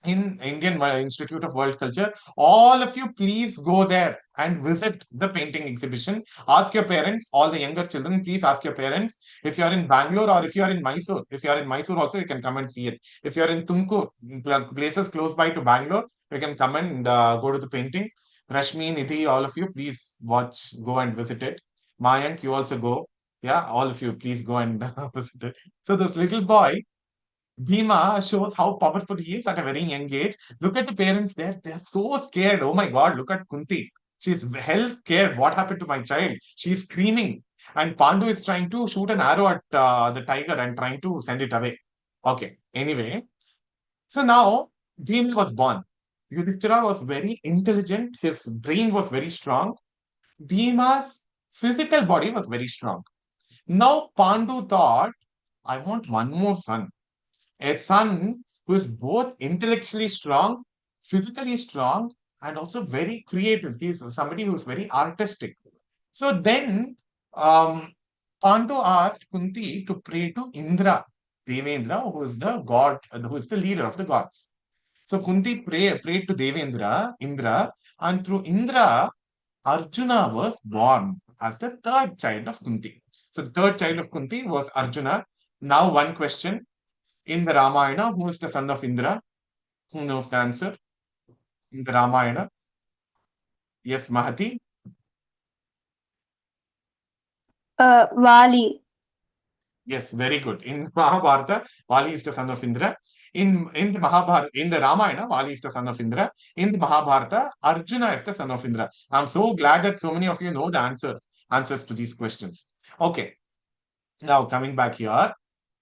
in Indian Institute of World Culture. All of you, please go there and visit the painting exhibition. Ask your parents, all the younger children, please ask your parents. If you are in Bangalore or if you are in Mysore, if you are in Mysore also, you can come and see it. If you are in Tumkur, places close by to Bangalore, you can come and go to the painting. Rashmi, Nidhi, all of you, please watch, go and visit it. Mayank, you also go. Yeah, all of you, please go and visit it. So this little boy, Bhima, shows how powerful he is at a very young age. Look at the parents there. They're so scared. Oh my God, look at Kunti. She's hell scared. What happened to my child? She's screaming. And Pandu is trying to shoot an arrow at the tiger and trying to send it away. Okay, anyway. So now Bhima was born. Yudhishthira was very intelligent. His brain was very strong. Bhima's physical body was very strong. Now Pandu thought, I want one more son, a son who is both intellectually strong, physically strong, and also very creative. He is somebody who is very artistic. So then Pandu asked Kunti to pray to Indra, Devendra, who is the god, who is the leader of the gods. So Kunti prayed to Devendra, Indra, and through Indra, Arjuna was born as the third child of Kunti. So the third child of Kunti was Arjuna. Now one question. In the Ramayana, who is the son of Indra? Who knows the answer? In the Ramayana? Yes, Mahati? Vali. Yes, very good. In Mahabharata, Vali is the son of Indra. In the Mahabharata, in the Ramayana, Vali is the son of Indra. In the Mahabharata, Arjuna is the son of Indra. I'm so glad that so many of you know the answers to these questions. Okay. Now coming back here,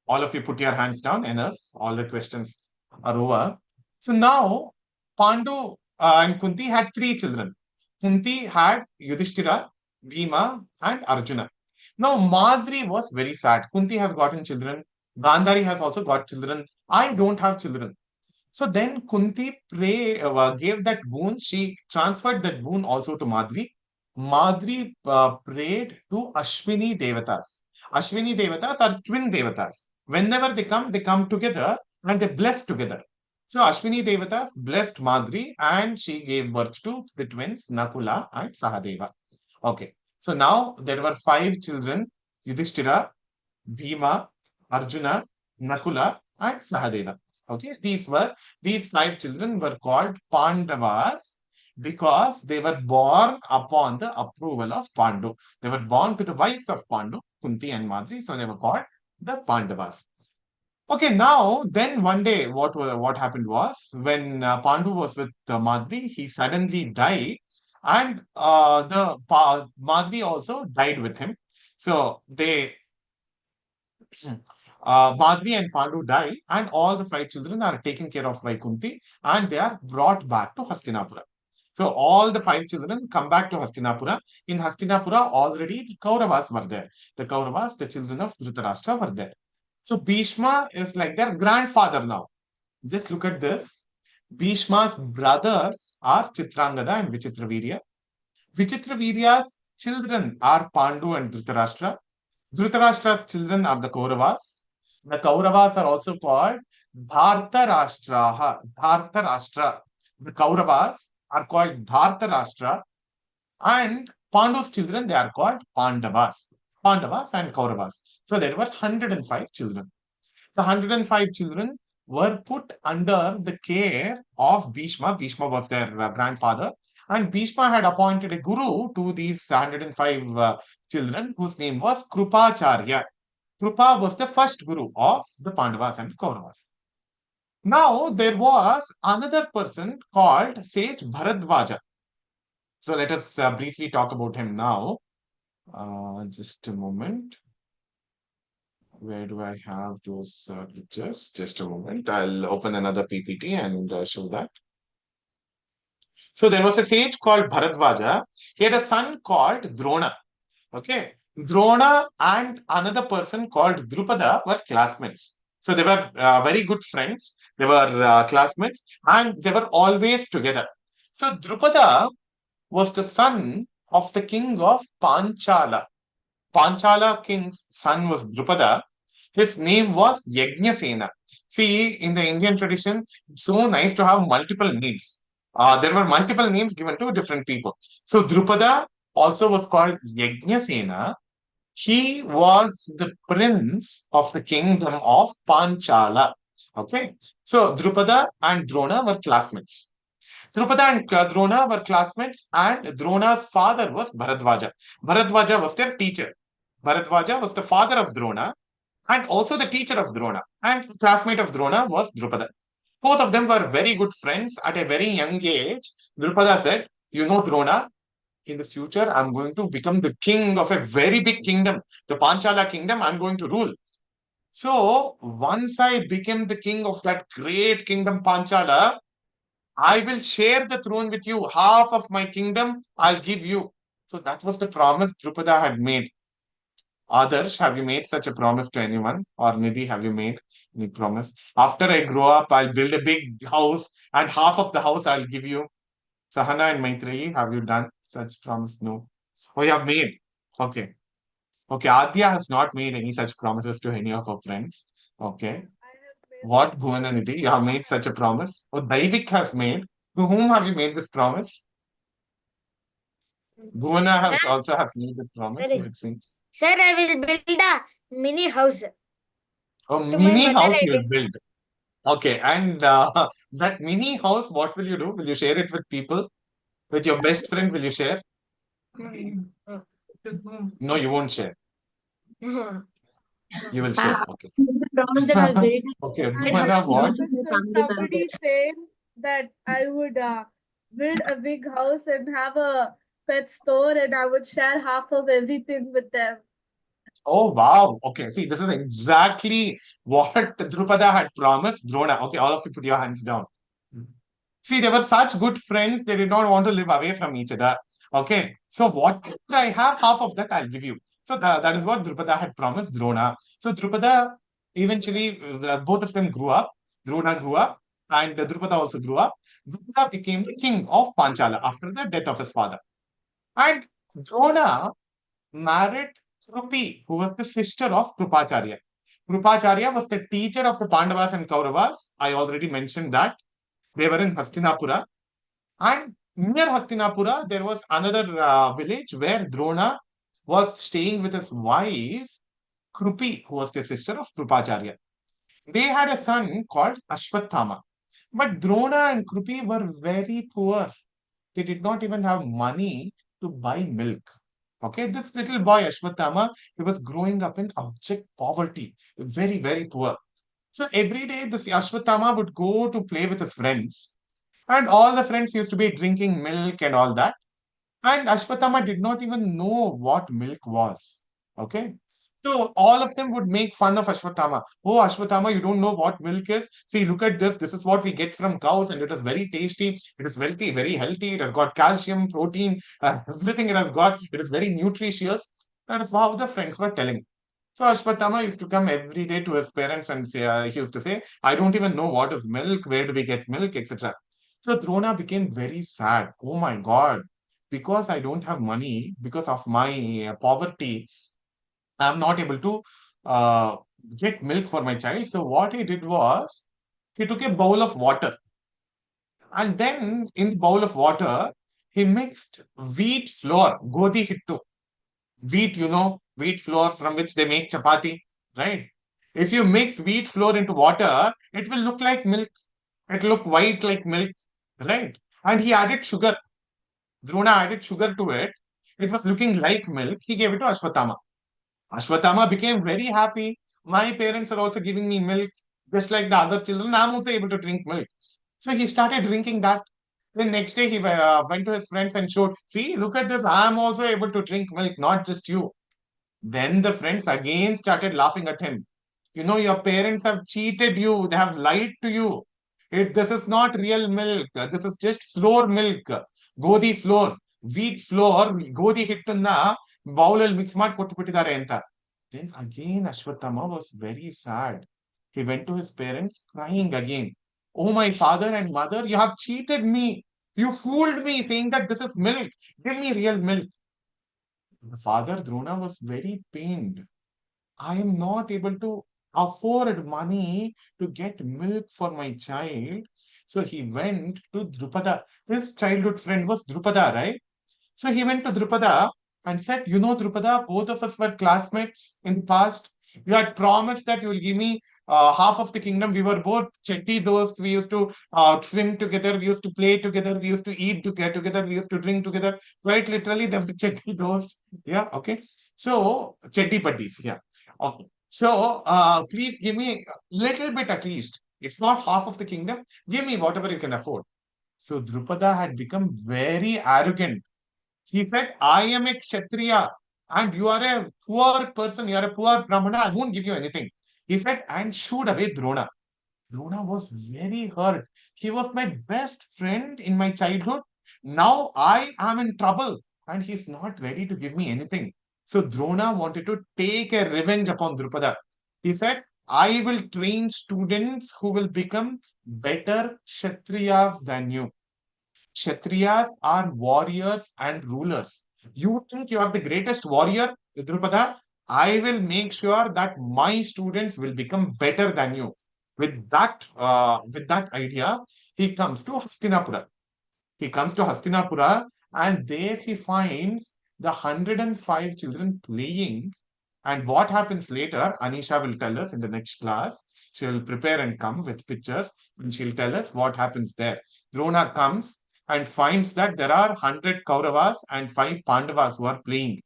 all of you put your hands down. Enough. All the questions are over. So now Pandu and Kunti had 3 children. Kunti had Yudhishthira, Bhima, and Arjuna. Now Madri was very sad. Kunti has gotten children. Gandhari has also got children. I don't have children. So then Kunti gave that boon. She transferred that boon also to Madri. Madri prayed to Ashwini Devatas. Ashwini Devatas are twin Devatas. Whenever they come together and they bless together. So Ashwini Devatas blessed Madri and she gave birth to the twins Nakula and Sahadeva. Okay. So now there were 5 children, Yudhishthira, Bhima, Arjuna, Nakula, and Sahadeva. Okay, these 5 children were called Pandavas because they were born upon the approval of Pandu. They were born to the wives of Pandu, Kunti and Madri, so they were called the Pandavas. Okay, now then one day what happened was when Pandu was with Madri, he suddenly died, and Madri also died with him. So they Madri and Pandu die, and all the 5 children are taken care of by Kunti, and they are brought back to Hastinapura. So all the 5 children come back to Hastinapura. In Hastinapura, already the Kauravas were there. The Kauravas, the children of Dhritarashtra, were there. So Bhishma is like their grandfather now. Just look at this. Bhishma's brothers are Chitrangada and Vichitravirya. Vichitravirya's children are Pandu and Dhritarashtra. Dhritarashtra's children are the Kauravas. The Kauravas are also called Dhartarashtra. Dhartarashtra. The Kauravas are called Dhartarashtra. And Pandu's children, they are called Pandavas. Pandavas and Kauravas. So there were 105 children. The 105 children, were put under the care of Bhishma. Bhishma was their grandfather. And Bhishma had appointed a guru to these 105 children whose name was Krupacharya. Krupa was the first guru of the Pandavas and the Kauravas. Now, there was another person called sage Bharadvaja. So let us briefly talk about him now. Just a moment. Where do I have those pictures? Just a moment. I'll open another PPT and show that. So there was a sage called Bharadvaja. He had a son called Drona. Okay. Drona and another person called Drupada were classmates. So they were very good friends. They were classmates and they were always together. So Drupada was the son of the king of Panchala. Panchala king's son was Drupada. His name was Yajnasena. See, in the Indian tradition, it's so nice to have multiple names. There were multiple names given to different people. So Drupada also was called Yajnasena. He was the prince of the kingdom of Panchala. Okay. So Drupada and Drona were classmates. Drupada and Drona were classmates, and Drona's father was Bharadvaja. Bharadvaja was their teacher. Bharadvaja was the father of Drona and also the teacher of Drona. And the classmate of Drona was Drupada. Both of them were very good friends at a very young age. Drupada said, you know, Drona, in the future, I'm going to become the king of a very big kingdom. The Panchala kingdom, I'm going to rule. So once I became the king of that great kingdom, Panchala, I will share the throne with you. Half of my kingdom, I'll give you. So that was the promise Drupada had made. Others, have you made such a promise to anyone? Or maybe have you made any promise? After I grow up, I'll build a big house and half of the house I'll give you. Sahana and Maitreyi, have you done such promise? No. Oh, you have made. Okay. Okay. Adya has not made any such promises to any of her friends. Okay. What, Bhuvananidhi? You have made such a promise? Oh, Daivik has made. To whom have you made this promise? Bhuvana has also have made the promise. Sorry. It seems. Sir, I will build a mini house. A To my mini mother, house I you'll did. build. Okay, and that mini house, what will you do? Will you share it with people? With your best friend, will you share? No, you won't share. You will share. Okay. Promise that I'll build it. Okay, I Bhuvana, have what? promised to somebody saying that I would build a big house and have a pet store and I would share half of everything with them. Oh, wow. Okay, see, this is exactly what Drupada had promised Drona. Okay, all of you put your hands down. See, they were such good friends, they did not want to live away from each other. Okay, so what I have, half of that I'll give you. So that is what Drupada had promised Drona. So Drupada eventually, both of them grew up. Drona grew up, and Drupada also grew up. Drupada became the king of Panchala after the death of his father. And Drona married Krupi, who was the sister of Krupacharya. Krupacharya was the teacher of the Pandavas and Kauravas. I already mentioned that. They were in Hastinapura. And near Hastinapura, there was another village where Drona was staying with his wife, Krupi, who was the sister of Krupacharya. They had a son called Ashwathama. But Drona and Krupi were very poor. They did not even have money to buy milk. Okay, this little boy, Ashwathama, he was growing up in abject poverty, very, very poor. So every day, this Ashwathama would go to play with his friends. And all the friends used to be drinking milk and all that. And Ashwathama did not even know what milk was. Okay. So all of them would make fun of Ashwathama. Oh, Ashwathama, you don't know what milk is? See, look at this. This is what we get from cows, and it is very tasty. It is wealthy, very healthy. It has got calcium, protein, everything it has got. It is very nutritious. That is how the friends were telling. So Ashwathama used to come every day to his parents and say, he used to say, I don't even know what is milk, where do we get milk, etc. So Drona became very sad. Oh my God, because I don't have money, because of my poverty, I'm not able to uh, get milk for my child. So what he did was, he took a bowl of water, and then in the bowl of water, he mixed wheat flour, godi hittu. Wheat, wheat flour from which they make chapati, right? If you mix wheat flour into water, it will look like milk. It will look white like milk, right? And he added sugar. Drona added sugar to it. It was looking like milk. He gave it to Ashwatthama. Ashwatthama became very happy. My parents are also giving me milk, just like the other children. I'm also able to drink milk. So he started drinking that. The next day, he went to his friends and showed, see, look at this. I'm also able to drink milk, not just you. Then the friends again started laughing at him. You know, your parents have cheated you. They have lied to you. This is not real milk. This is just flour milk. ಗೋಧಿ flour, wheat flour, ಗೋಧಿ ಹಿಟ್ಟನ್ನ ಬೌಲಲ್ಲಿ mix ಮಾಡಿ ಕೊಟ್ಟುಬಿಟ್ಟಿದ್ದಾರೆ ಅಂತ. Then again Ashwatthama was very sad. He went to his parents crying again. Oh, my father and mother, you have cheated me. You fooled me saying that this is milk. Give me real milk. The father Drona was very pained. I am not able to afford money to get milk for my child. So he went to Drupada. His childhood friend was Drupada, right? So he went to Drupada and said, you know, Drupada, both of us were classmates in the past. You had promised that you will give me half of the kingdom. We were both chetty those. We used to swim together. We used to play together. We used to eat together. We used to drink together. Quite literally, they were chetty those. Yeah, okay. So, chetty buddies. Yeah. Okay. So, please give me a little bit at least. It's not half of the kingdom. Give me whatever you can afford. So, Drupada had become very arrogant. He said, I am a Kshatriya and you are a poor person, you are a poor Brahmana, I won't give you anything. He said, and shooed away Drona. Drona was very hurt. He was my best friend in my childhood. Now I am in trouble and he's not ready to give me anything. So Drona wanted to take a revenge upon Drupada. He said, I will train students who will become better Kshatriyas than you. Kshatriyas are warriors and rulers. You think you are the greatest warrior, Drupada? I will make sure that my students will become better than you. With that idea, he comes to Hastinapura. He comes to Hastinapura, and there he finds the 105 children playing. And what happens later, Anisha will tell us in the next class. She'll prepare and come with pictures, and she'll tell us what happens there. Drona comes and finds that there are 100 Kauravas and 5 Pandavas who are playing.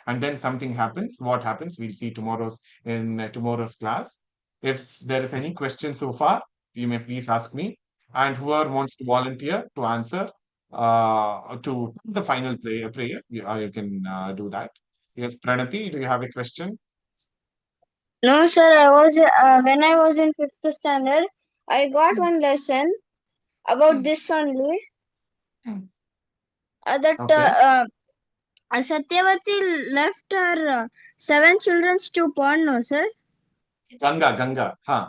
And then something happens. What happens? We'll see in tomorrow's class. If there is any question so far, you may please ask me. And whoever wants to volunteer to answer to the final prayer, you can do that. Yes, Pranati, do you have a question? No, sir. I was when I was in 5th standard, I got one lesson about this only. That Okay. Satyavati left her 7 children to pond, no, sir? Ganga, huh?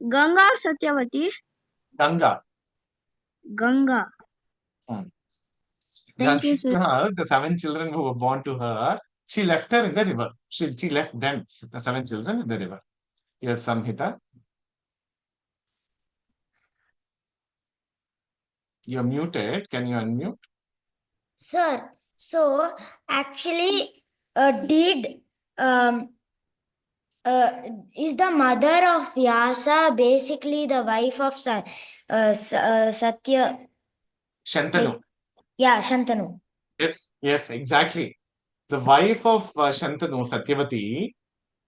Ganga or Satyavati? Ganga. Ganga. Thank you, sir. The 7 children who were born to her, she left her in the river. She left them, the 7 children in the river. Yes, Samhita. You're muted. Can you unmute? Sir, so actually, did is the mother of Vyasa basically the wife of Satya? Shantanu. Yeah, Shantanu. Yes, exactly. The wife of Shantanu,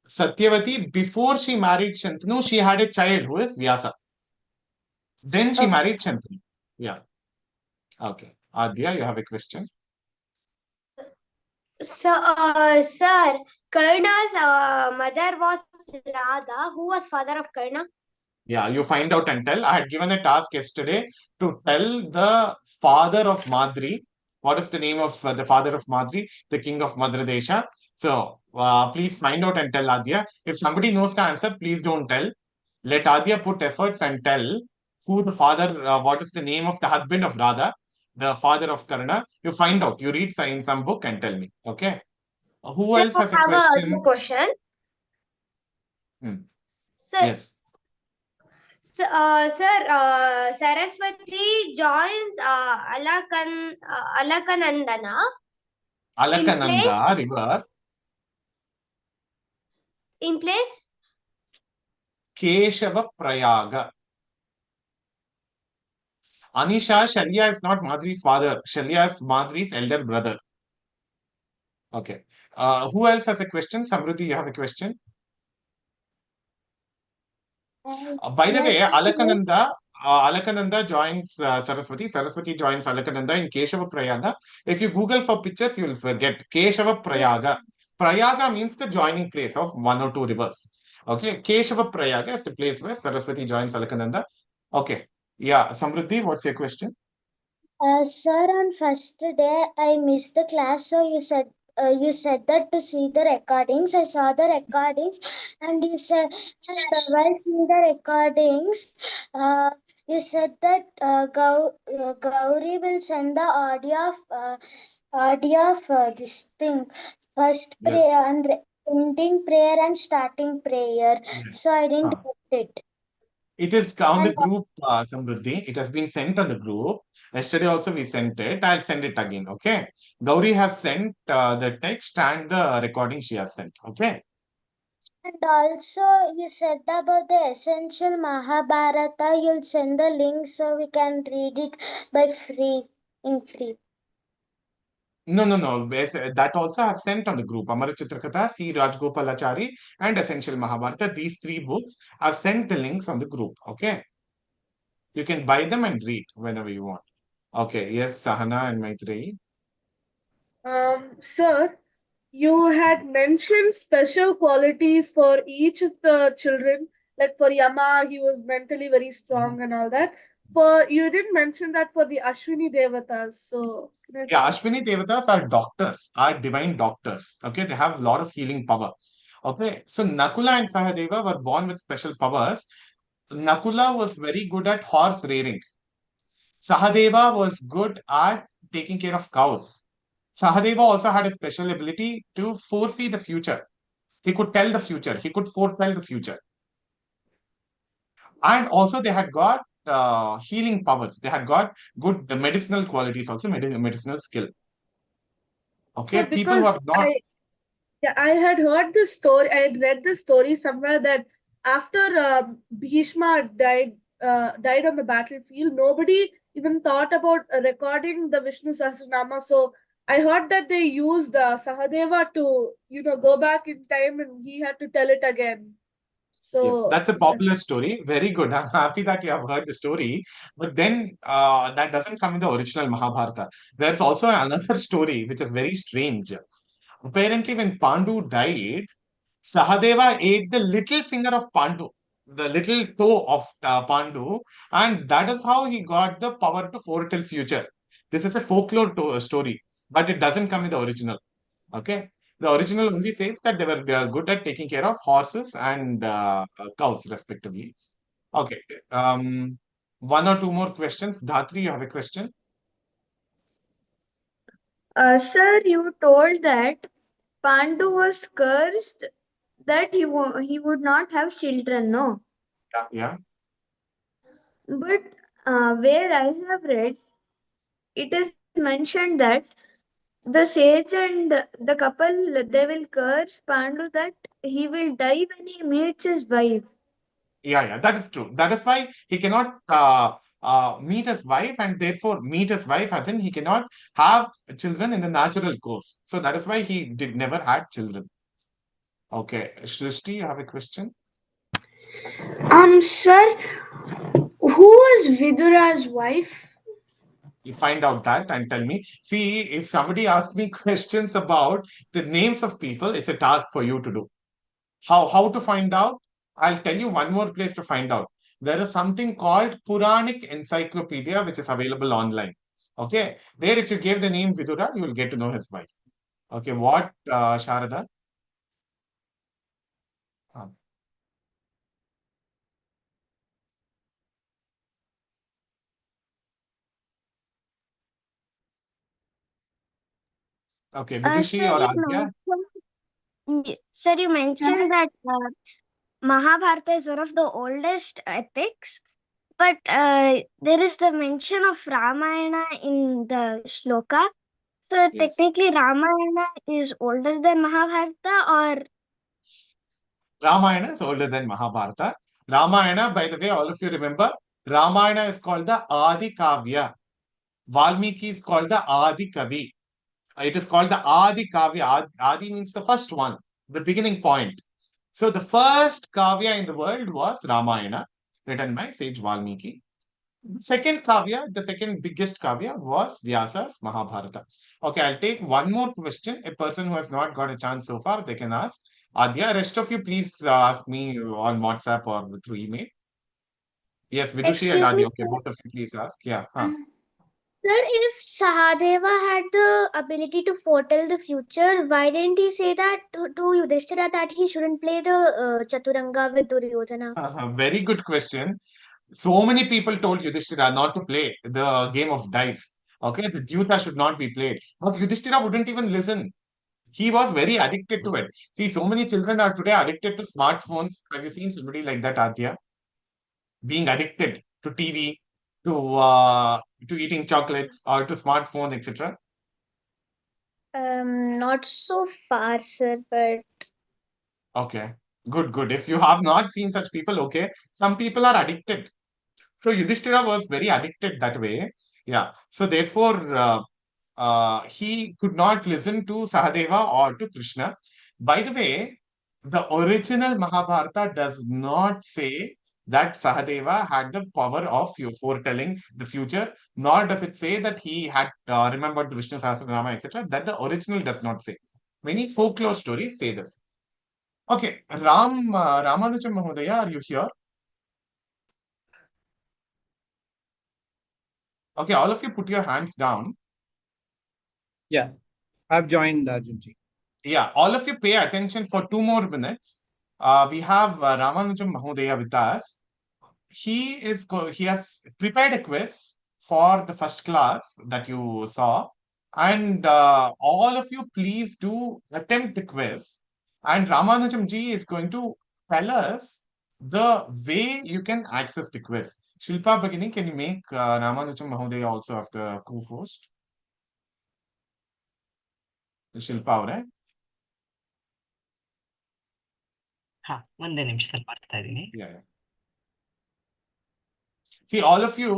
Satyavati, before she married Shantanu, she had a child who is Vyasa. Then she married Shantanu. Yeah. Okay. Adya, you have a question? So, sir, Karna's mother was Radha. Who was father of Karna? Yeah, you find out and tell. I had given a task yesterday to tell the father of Madri. What is the name of the father of Madri? The king of Madradesha. So, please find out and tell Adya. If somebody knows the answer, please don't tell. Let Adya put efforts and tell who the father, what is the name of the husband of Radha, the father of Karna. You find out. You read in some book and tell me. Okay. Who else has a question? Question. Sir, Yes. Saraswati joins Alakanandana Alakananda river. in place. Keshava Prayaga. Anisha, Shalya is not Madhuri's father. Shalya is Madhuri's elder brother. Okay. Who else has a question? Samruddhi, you have a question? By the way, Yes, sir. Alakananda joins Saraswati. Saraswati joins Alakananda in Keshava Prayaga. If you Google for pictures, you will forget Keshava Prayaga. Prayaga means the joining place of one or two rivers. Okay, Keshava Prayaga is the place where Saraswati joins Alakananda. Okay, yeah, Samruddhi, what's your question? Sir, on first day I missed the class, so you said that to see the recordings. I saw the recordings, and you said, and while seeing the recordings, you said that Gauri will send the audio of this thing, first Yes. prayer and ending prayer and starting prayer. Yes. So I didn't get it. It is on the And group, Samruddhi. It has been sent on the group. Yesterday also we sent it. I'll send it again. Okay. Gauri has sent the text and the recording she has sent. Okay. And also, you said about the essential Mahabharata. You'll send the link so we can read it by free, in free. No. That also have sent on the group. Amara Chitrakatha, C. Rajgopalachari, and Essential Mahabharata. These three books have sent the links on the group. Okay. You can buy them and read whenever you want. Okay. Yes, Sahana and Maitreyi. Sir, you had mentioned special qualities for each of the children. Like for Yama, he was mentally very strong and all that. For you didn't mention that for the Ashwini Devatas. So can I Yeah, just- Ashwini Devatas are doctors, are divine doctors. Okay, they have a lot of healing power. Okay, so Nakula and Sahadeva were born with special powers. Nakula was very good at horse rearing. Sahadeva was good at taking care of cows. Sahadeva also had a special ability to foresee the future. He could tell the future. He could foretell the future. And also they had got healing powers. They had got good medicinal qualities, also medicinal skill. Okay, Yeah, people who because have not. I had heard this story. I had read this story somewhere that after Bhishma died on the battlefield, nobody even thought about recording the Vishnu Sahasranama. So I heard that they used Sahadeva to, go back in time, and he had to tell it again. Yes, So that's a popular story. Very good. I'm happy that you have heard the story. But then that doesn't come in the original Mahabharata. There's also another story which is very strange. Apparently, when Pandu died, Sahadeva ate the little finger of Pandu, the little toe of Pandu, and that is how he got the power to foretell future. This is a folklore story, but it doesn't come in the original. Okay. The original only says that they are good at taking care of horses and cows, respectively. Okay. One or two more questions. Dhatri, you have a question? Sir, you told that Pandu was cursed that he would not have children, no? Yeah. But where I have read, it is mentioned that the sage and the couple they will curse Pandu that he will die when he meets his wife. Yeah, that is true. That is why he cannot meet his wife, and therefore meet his wife as in he cannot have children in the natural course. So that is why he did never had children. Okay, Shrishti, you have a question? Sir, who was Vidura's wife? You find out that and tell me. See, if somebody asks me questions about the names of people, it's a task for you to do. How to find out? I'll tell you one more place to find out. There is something called Puranic Encyclopedia, which is available online. Okay, there if you give the name Vidura, you will get to know his wife. Okay, what, Sharada? Ah, okay, Vidushi Sir, or Agya? sir, you mentioned that Mahabharata is one of the oldest epics, but there is the mention of Ramayana in the shloka. So Yes. technically, Ramayana is older than Mahabharata, or Ramayana is older than Mahabharata. Ramayana, by the way, all of you remember, Ramayana is called the Adi Kavya. Valmiki is called the Adi Kavi. It is called the Adi Kavya. Adi means the first one, the beginning point. So the first Kavya in the world was Ramayana, written by sage Valmiki. Second Kavya, the second biggest Kavya was Vyasa's Mahabharata. Okay, I'll take one more question. A person who has not got a chance so far, they can ask. Adya, rest of you, please ask me on WhatsApp or through email. Yes, Vidushi and Excuse me, Adi. Okay, both of you, please ask. Yeah. sir, if Sahadeva had the ability to foretell the future, why didn't he say that to Yudhishthira that he shouldn't play the Chaturanga with Duryodhana? Very good question. So many people told Yudhishthira not to play the game of dice. Okay, the Dyuta should not be played. But Yudhishthira wouldn't even listen. He was very addicted to it. See, so many children are today addicted to smartphones. Have you seen somebody like that, Adya? Being addicted to TV, to eating chocolates or to smartphones, etc. Not so far, sir, but Okay, good. If you have not seen such people, okay, some people are addicted. So Yudhishthira was very addicted that way. Yeah. So therefore, he could not listen to Sahadeva or to Krishna. By the way, the original Mahabharata does not say that Sahadeva had the power of foretelling the future, nor does it say that he had remembered Vishnu Sahasranama, etc. That the original does not say. Many folklore stories say this. Okay, Ramanujam Mahodaya, are you here? Okay, all of you put your hands down. Yeah, I've joined Arjunji. Yeah, all of you pay attention for 2 more minutes. We have Ramanujam Mahodaya with us. He has prepared a quiz for the first class that you saw. And all of you please do attempt the quiz. And Ramanujam ji is going to tell us the way you can access the quiz. Shilpa Bhagini, can you make Ramanujam Mahodaya also as the co-host? Shilpa ಅವರೇ ಒಂದೇ ನಿಮಿಷದಲ್ಲಿ ಮಾಡ್ತಾ ಇದ್ದೀನಿ. Yeah. See, all of you,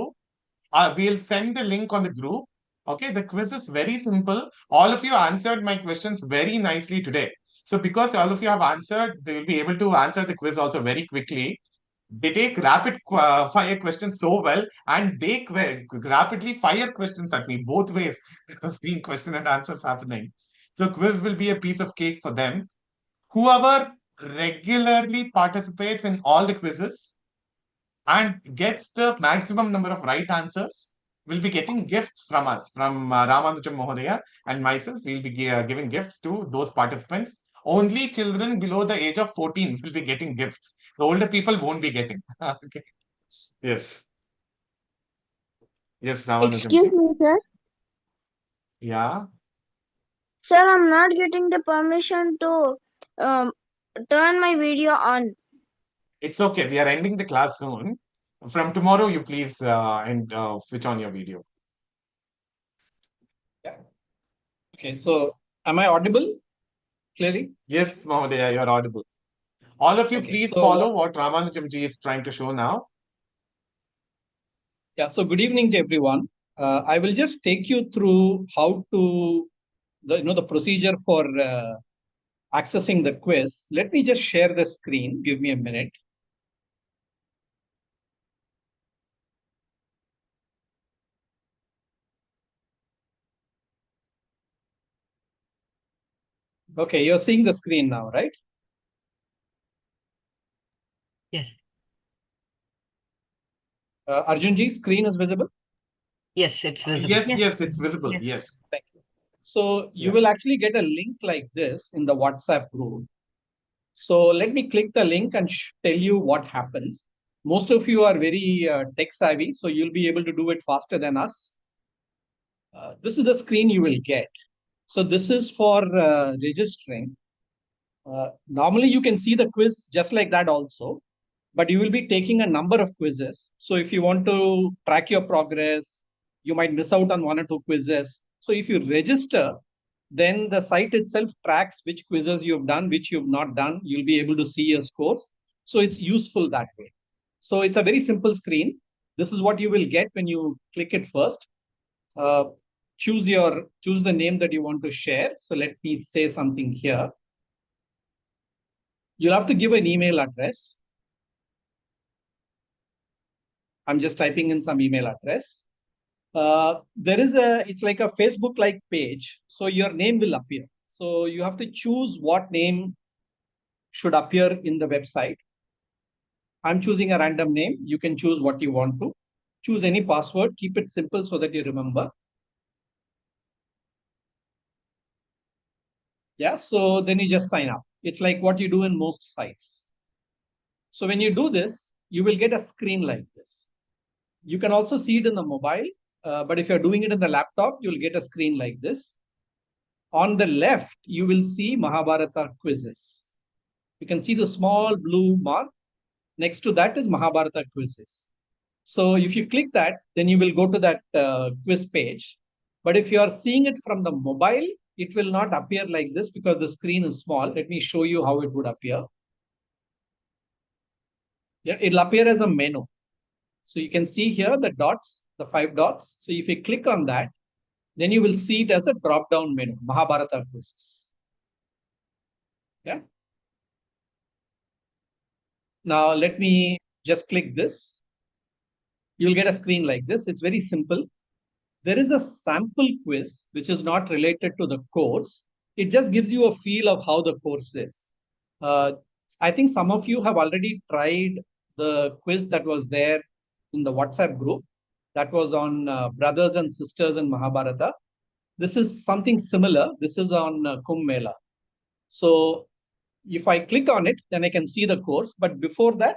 we'll send the link on the group. Okay, the quiz is very simple. All of you answered my questions very nicely today. So because all of you have answered, they will be able to answer the quiz also very quickly. They take rapid fire questions so well, and they rapidly fire questions at me both ways. Because being question and answers happening. So quiz will be a piece of cake for them. Whoever regularly participates in all the quizzes and gets the maximum number of right answers will be getting gifts from us, from Ramanujam Mahodaya and myself. We'll be giving gifts to those participants. Only children below the age of 14 will be getting gifts. The older people won't be getting. Okay. Yes. Yes, Ramanujam. excuse me, sir. Yeah. Sir, I'm not getting the permission to turn my video on. It's okay. We are ending the class soon. From tomorrow, you please switch on your video. Yeah. Okay, so am I audible clearly? Yes, Mahodaya, you're audible. All of you, Okay, please so follow what Ramanujam ji is trying to show now. Yeah, so good evening to everyone. I will just take you through how to the procedure for accessing the quiz. Let me just share the screen. Give me a minute. Okay, you're seeing the screen now, right? Yes. Arjunji, screen is visible? Yes, it's visible. Yes, it's visible. Yes. Thank you. So you will actually get a link like this in the WhatsApp group. So let me click the link and tell you what happens. Most of you are very tech savvy, so you'll be able to do it faster than us. This is the screen you will get. So this is for registering. Normally you can see the quiz just like that also, but you will be taking a number of quizzes. So if you want to track your progress, you might miss out on 1 or 2 quizzes. So if you register, then the site itself tracks which quizzes you've done, which you've not done. You'll be able to see your scores. So it's useful that way. So it's a very simple screen. This is what you will get when you click it first. Choose the name that you want to share. So let me say something here. You'll have to give an email address. I'm just typing in some email address. It's like a Facebook-like page. So your name will appear. So you have to choose what name should appear in the website. I'm choosing a random name. You can choose what you want to. Choose any password. Keep it simple so that you remember. Yeah, so then you just sign up. It's like what you do in most sites. So when you do this, you will get a screen like this. You can also see it in the mobile, but if you're doing it in the laptop, you'll get a screen like this. On the left, you will see Mahabharata quizzes. You can see the small blue mark. Next to that is Mahabharata quizzes. So if you click that, then you will go to that quiz page. But if you are seeing it from the mobile, it will not appear like this because the screen is small. Let me show you how it would appear. Yeah, it'll appear as a menu. So you can see here the dots, the 5 dots. So if you click on that, then you will see it as a drop-down menu, Mahabharata quizzes. Yeah. Now let me just click this. You'll get a screen like this. It's very simple. There is a sample quiz which is not related to the course. It just gives you a feel of how the course is. I think some of you have already tried the quiz that was there in the WhatsApp group. That was on brothers and sisters in Mahabharata. This is something similar. This is on Kumbh Mela. So if I click on it, then I can see the course. But before that,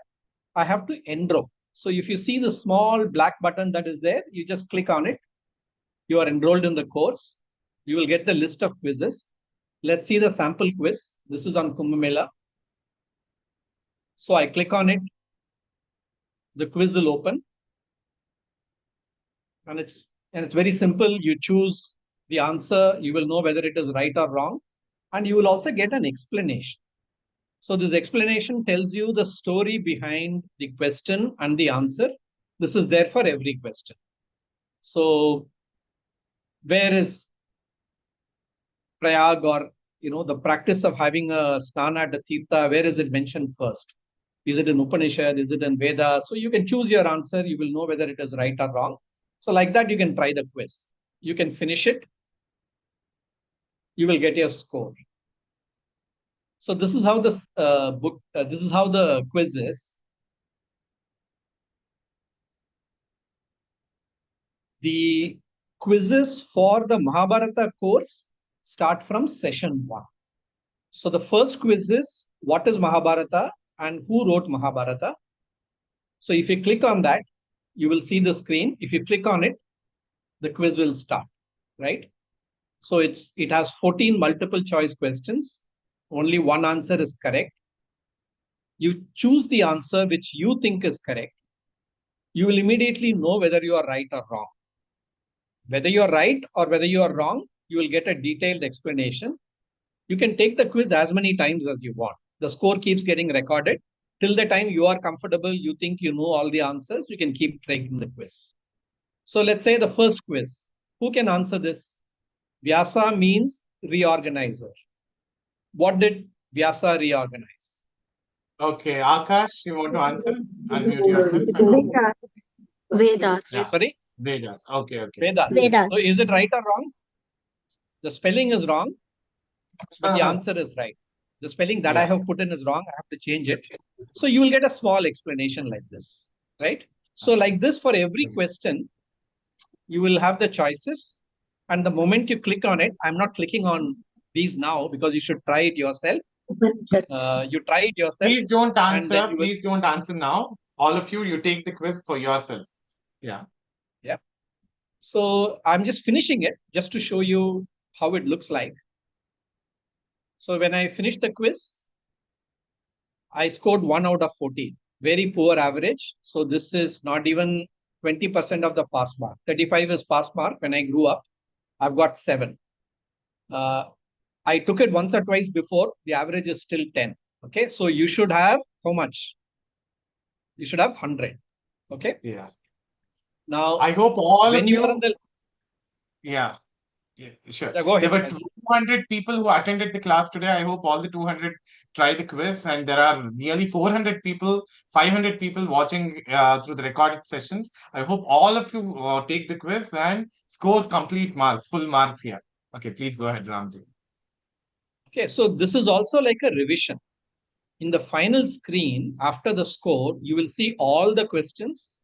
I have to enroll. So if you see the small black button that is there, you just click on it. You are enrolled in the course. You will get the list of quizzes. Let's see the sample quiz. This is on Kumbh Mela. So I click on it. The quiz will open. And it's very simple. You choose the answer. You will know whether it is right or wrong. And you will also get an explanation. So this explanation tells you the story behind the question and the answer. This is there for every question. So where is Prayag, or the practice of having a snana at a tirtha, where is it mentioned first? Is it in Upanishad? Is it in Veda? So you can choose your answer. You will know whether it is right or wrong. So like that, you can try the quiz. You can finish it. You will get your score. So this is how this this is how the quiz is. The quizzes for the Mahabharata course start from session 1. So the first quiz is what is Mahabharata and who wrote Mahabharata. So if you click on that, you will see the screen. If you click on it, the quiz will start, right? So it has 14 multiple choice questions. Only one answer is correct. You choose the answer which you think is correct. You will immediately know whether you are right or wrong. Whether you are right or whether you are wrong, you will get a detailed explanation. You can take the quiz as many times as you want. The score keeps getting recorded. Till the time you are comfortable, you think you know all the answers, you can keep taking the quiz. So let's say the first quiz. Who can answer this? Vyasa means reorganizer. What did Vyasa reorganize? Okay, Akash, you want to answer? Unmute yourself. And... Vedas. Yeah. Sorry? Vedas. Okay. Vedas. Vedas. So is it right or wrong? The spelling is wrong, but the answer is right. The spelling that I have put in is wrong. I have to change it. So you will get a small explanation like this, right? So like this, for every question, you will have the choices. And the moment you click on it, I'm not clicking on these now because you should try it yourself. You try it yourself. Please don't answer. Please don't answer now. All of you take the quiz for yourself. Yeah. Yeah. So I'm just finishing it just to show you how it looks like. So when I finished the quiz, I scored 1 out of 14. Very poor average. So this is not even 20% of the pass mark. 35 is pass mark. When I grew up, I've got 7. I took it once or twice before. The average is still 10. Okay, so you should have how much? You should have 100. Okay. Yeah. Now, I hope all when of you are you. on the Yeah. Yeah, sure. yeah, go There ahead. were 200 people who attended the class today. I hope all the 200 try the quiz, and there are nearly 400 people, 500 people watching through the recorded sessions. I hope all of you take the quiz and score complete marks, full marks here. Okay, please go ahead, Ramji. Okay, so this is also like a revision. In the final screen, after the score, you will see all the questions,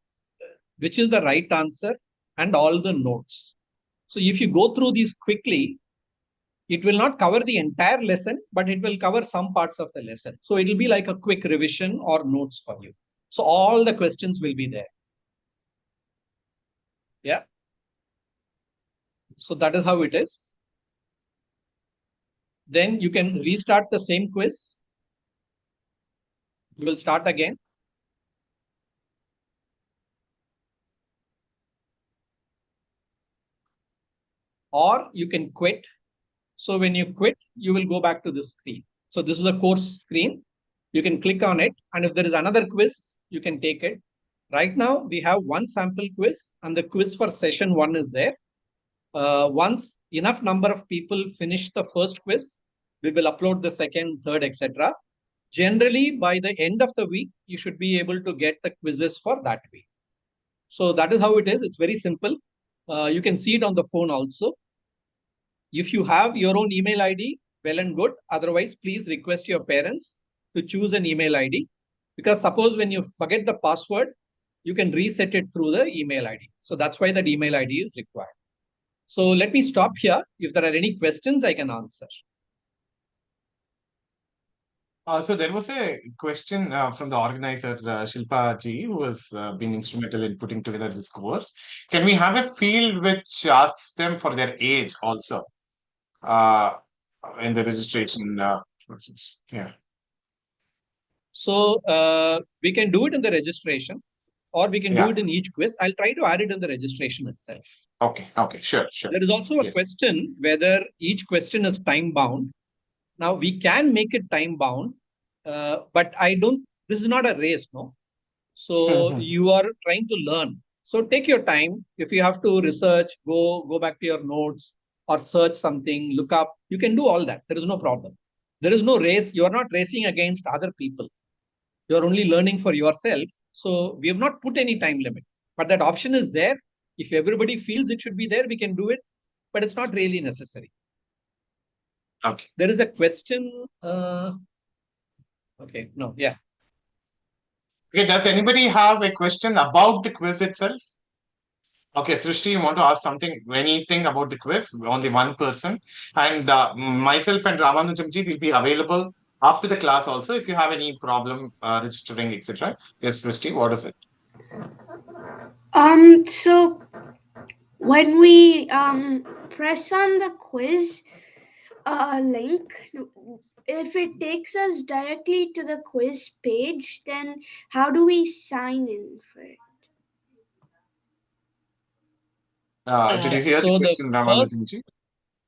which is the right answer, and all the notes. So if you go through these quickly, it will not cover the entire lesson, but it will cover some parts of the lesson. So it will be like a quick revision or notes for you. So all the questions will be there. Yeah. So that is how it is. Then you can restart the same quiz. You will start again. Or you can quit. So when you quit, you will go back to this screen. So this is the course screen. You can click on it. And if there is another quiz, you can take it. Right now, we have one sample quiz, and the quiz for session 1 is there. Once enough number of people finish the first quiz, we will upload the second, third, etc. Generally, by the end of the week, you should be able to get the quizzes for that week. So that is how it is. It's very simple. You can see it on the phone also. If you have your own email ID, well and good. Otherwise, please request your parents to choose an email ID. Because suppose when you forget the password, you can reset it through the email ID. So that's why that email ID is required. So let me stop here. If there are any questions, I can answer. So there was a question from the organizer, Shilpa ji, who has been instrumental in putting together this course. Can we have a field which asks them for their age also in the registration process? Yeah. So we can do it in the registration, or we can do it in each quiz. I'll try to add it in the registration itself. Okay, sure. There is also a question whether each question is time bound. Now we can make it time bound, but this is not a race, no? So you are trying to learn. So take your time. If you have to research, go back to your notes or search something, look up. You can do all that. There is no problem. There is no race. You are not racing against other people. You are only learning for yourself. So we have not put any time limit, but that option is there. If everybody feels it should be there, we can do it, but it's not really necessary. Okay. There is a question. Okay, no, yeah. Okay, does anybody have a question about the quiz itself? Okay, Srishti, you want to ask anything about the quiz? Only one person. And myself and Ramanujamji will be available after the class also if you have any problem registering, etc. Yes, Srishti, what is it? So when we press on the quiz link, if it takes us directly to the quiz page, then how do we sign in for it? Did you hear the question, Ramanujamji?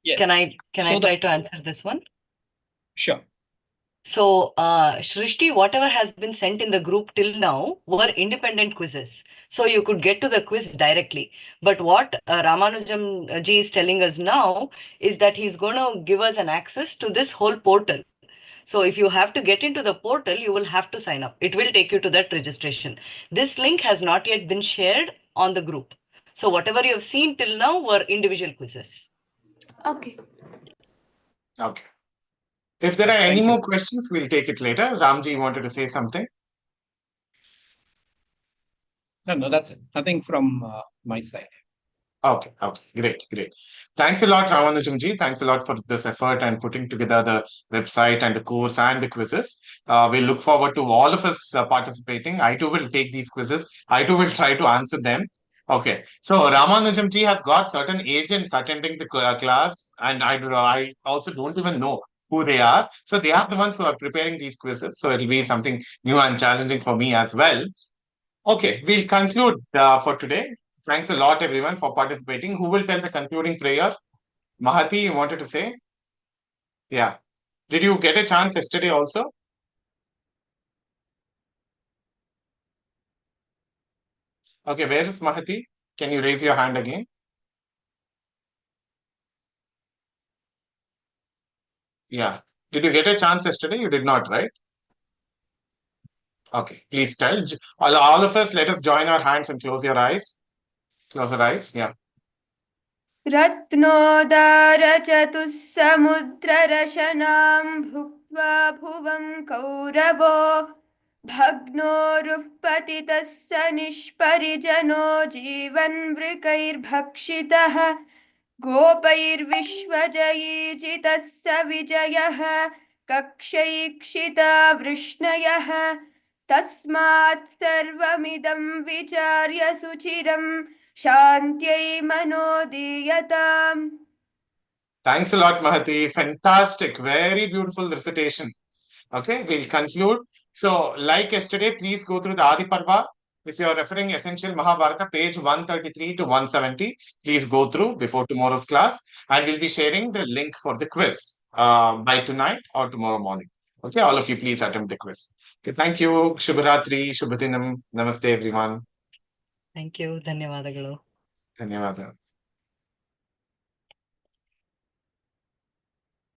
Yes. Can I try to answer this one? Sure. So, Shrishti, whatever has been sent in the group till now were independent quizzes. So you could get to the quiz directly. But what Ramanujam ji is telling us now is that he's going to give us an access to this whole portal. So if you have to get into the portal, you will have to sign up. It will take you to that registration. This link has not yet been shared on the group. So whatever you have seen till now were individual quizzes. Okay. Okay. If there are any more questions, we'll take it later. Ramji, you wanted to say something? No, that's it. Nothing from my side. Okay, great. Thanks a lot, Ramanujamji. Thanks a lot for this effort and putting together the website and the course and the quizzes. We look forward to all of us participating. I too will take these quizzes. I too will try to answer them. Okay, so Ramanujamji has got certain agents attending the class, and I also don't even know who they are. So they are the ones who are preparing these quizzes. So it'll be something new and challenging for me as well. Okay, we'll conclude for today. Thanks a lot, everyone, for participating. Who will tell the concluding prayer? Mahati, you wanted to say? Yeah. Did you get a chance yesterday also? Okay, where is Mahati? Can you raise your hand again? Yeah. Did you get a chance yesterday? You did not, right? Okay, please tell. All of us, let us join our hands and close your eyes. Close your eyes. Yeah. रत्नोदारचतुस्समुद्ररशनां भुक्त्वा भुवं कौरवो भग्नोरुः पतितः स निष्परिजनो जीवन्वृकैर्भक्षितः गोपैर्विश्वजयी जितः स विजयः कक्षैक्षिता वृष्णयः तस्मात् सर्वमिदं विचार्य सुचिरं शान्त्यै मनोदीयताम्. Thanks a lot, Mahati. Fantastic. Very beautiful recitation. Okay, we'll conclude. So, like yesterday, please go through the Adi Parva. If you are referring Essential Mahabharata, page 133 to 170, please go through before tomorrow's class. And we'll be sharing the link for the quiz by tonight or tomorrow morning. Okay, all of you, please attempt the quiz. Okay, thank you. Shubharatri, Shubhatinam. Namaste, everyone. Thank you. ಧನ್ಯವಾದಗಳು. ಧನ್ಯವಾದ.